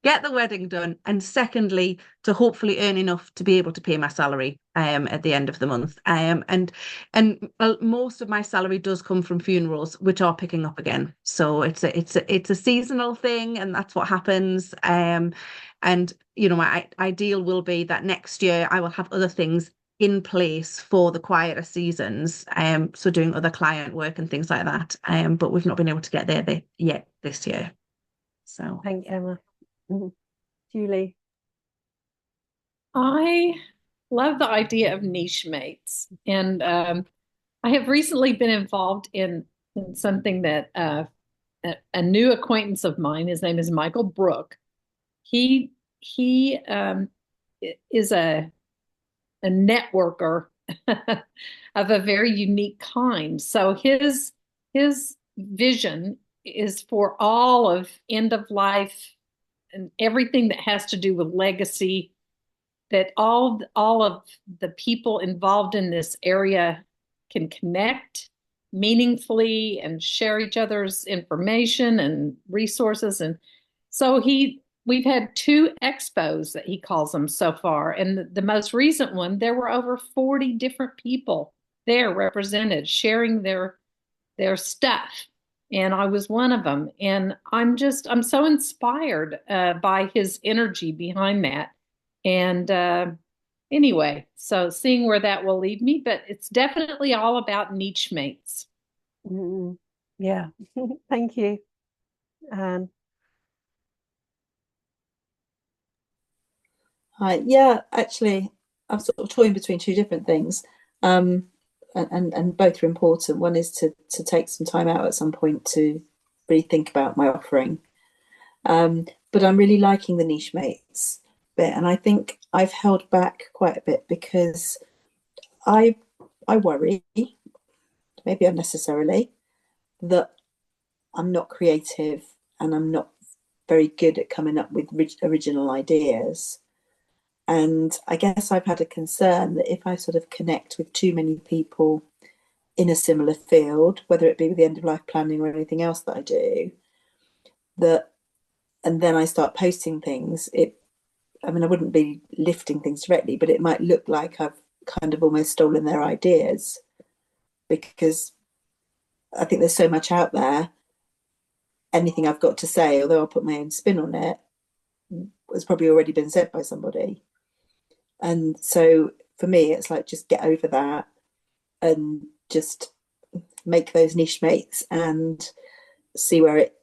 get the wedding done, and secondly, to hopefully earn enough to be able to pay my salary at the end of the month. And most of my salary does come from funerals, which are picking up again. So it's a seasonal thing, and that's what happens. And my ideal will be that next year I will have other things in place for the quieter seasons, so doing other client work and things like that. But we've not been able to get there yet this year. So thanks, Emma. Julie. I love the idea of niche mates, and I have recently been involved in something that a new acquaintance of mine, his name is Michael Brook. He is a networker of a very unique kind. So his vision is for all of end of life and everything that has to do with legacy, that all of the people involved in this area can connect meaningfully and share each other's information and resources. And so we've had 2 expos that he calls them so far. And the most recent one, there were over 40 different people there represented, sharing their stuff. And I was one of them. And I'm so inspired by his energy behind that. And anyway, so seeing where that will lead me, but it's definitely all about niche mates. Yeah, thank you. Hi. Yeah, actually, I'm sort of toying between 2 different things, and both are important. One is to take some time out at some point to really think about my offering, but I'm really liking the niche mates bit, and I think I've held back quite a bit because I worry, maybe unnecessarily, that I'm not creative and I'm not very good at coming up with original ideas. And I guess I've had a concern that if I sort of connect with too many people in a similar field, whether it be with the end of life planning or anything else that I do, and then I start posting things, I wouldn't be lifting things directly, but it might look like I've kind of almost stolen their ideas, because I think there's so much out there. Anything I've got to say, although I'll put my own spin on it, has probably already been said by somebody. And so for me, it's like, just get over that and just make those niche mates and see where it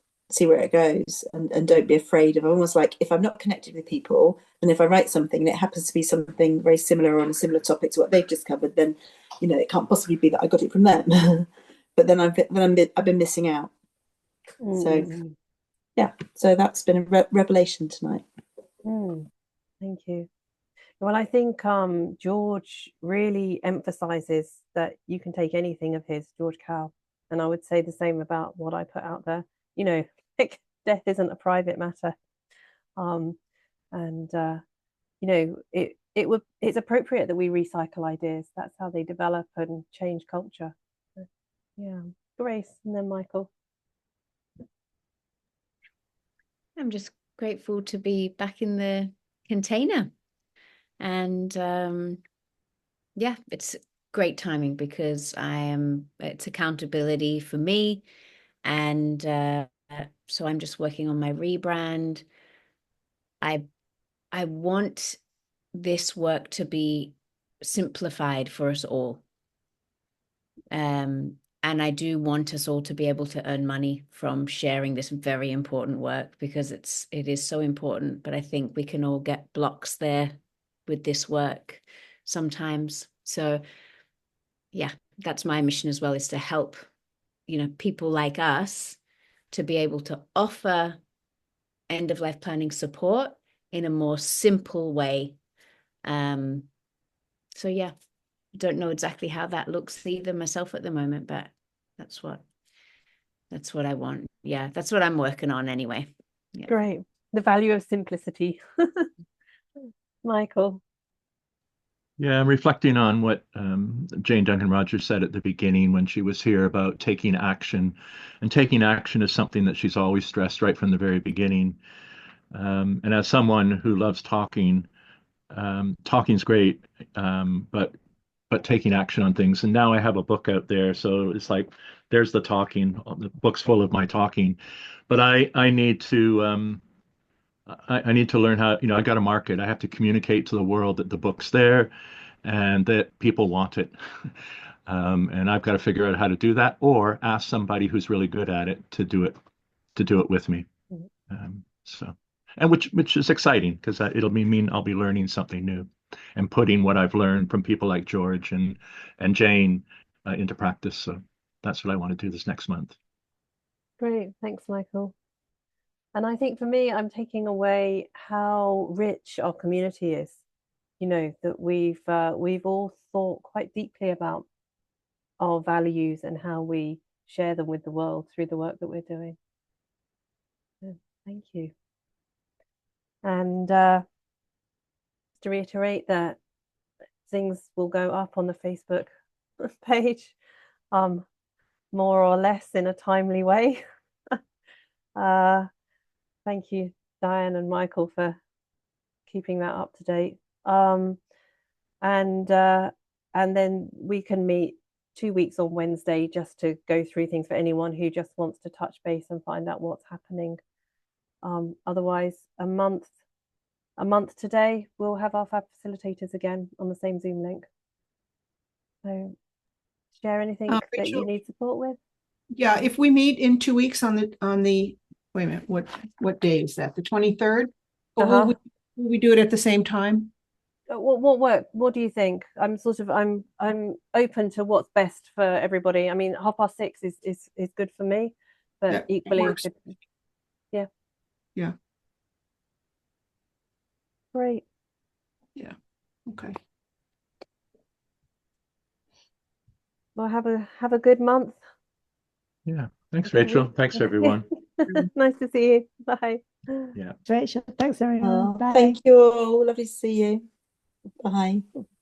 goes, and don't be afraid of, almost like, if I'm not connected with people, and if I write something and it happens to be something very similar on a similar topic to what they've just covered, then it can't possibly be that I got it from them. But then I've been missing out. So yeah, so that's been a revelation tonight. Thank you. Well, I think George really emphasizes that you can take anything of his, George Cal, and I would say the same about what I put out there. Death isn't a private matter, it's appropriate that we recycle ideas. That's how they develop and change culture. Yeah, Grace, and then Michael. I'm just grateful to be back in the container. And yeah, it's great timing because it's accountability for me. And so I'm just working on my rebrand. I want this work to be simplified for us all. And And I do want us all to be able to earn money from sharing this very important work, because it is so important. But I think we can all get blocks there with this work sometimes. So yeah, that's my mission as well, is to help, people like us to be able to offer end of life planning support in a more simple way. So yeah, I don't know exactly how that looks either myself at the moment, but that's what I want. Yeah, that's what I'm working on anyway. Yeah. Great. The value of simplicity. Michael. Yeah, I'm reflecting on what Jane Duncan Rogers said at the beginning when she was here about taking action. And taking action is something that she's always stressed right from the very beginning. And as someone who loves talking, talking's great, but taking action on things. And now I have a book out there, so it's like there's the talking. The book's full of my talking, but I need to I need to learn how. I got to market. I have to communicate to the world that the book's there, and that people want it. And I've got to figure out how to do that, or ask somebody who's really good at it to do it with me. So. And which is exciting, because it'll mean I'll be learning something new and putting what I've learned from people like George and Jane into practice. So that's what I want to do this next month. Great, thanks, Michael. And I think for me, I'm taking away how rich our community is. That we've all thought quite deeply about our values and how we share them with the world through the work that we're doing. So, thank you. And to reiterate that things will go up on the Facebook page, more or less in a timely way. Thank you, Diane and Michael, for keeping that up to date. And then we can meet 2 weeks on Wednesday just to go through things for anyone who just wants to touch base and find out what's happening. Otherwise, a month today, we'll have our Fab Facilitators again on the same Zoom link. So share anything that Rachel, you need support with. Yeah, if we meet in 2 weeks on the wait a minute, what day is that? The 23rd? Or will we do it at the same time? What do you think? I'm open to what's best for everybody. I mean, 6:30 is good for me, but Yeah, equally, yeah. Yeah. Great. Yeah. Okay. Well, have a good month. Yeah. Thanks, Rachel. Thanks, everyone. Nice to see you. Bye. Yeah. Rachel, thanks everyone. Bye. Thank you all. Lovely to see you. Bye.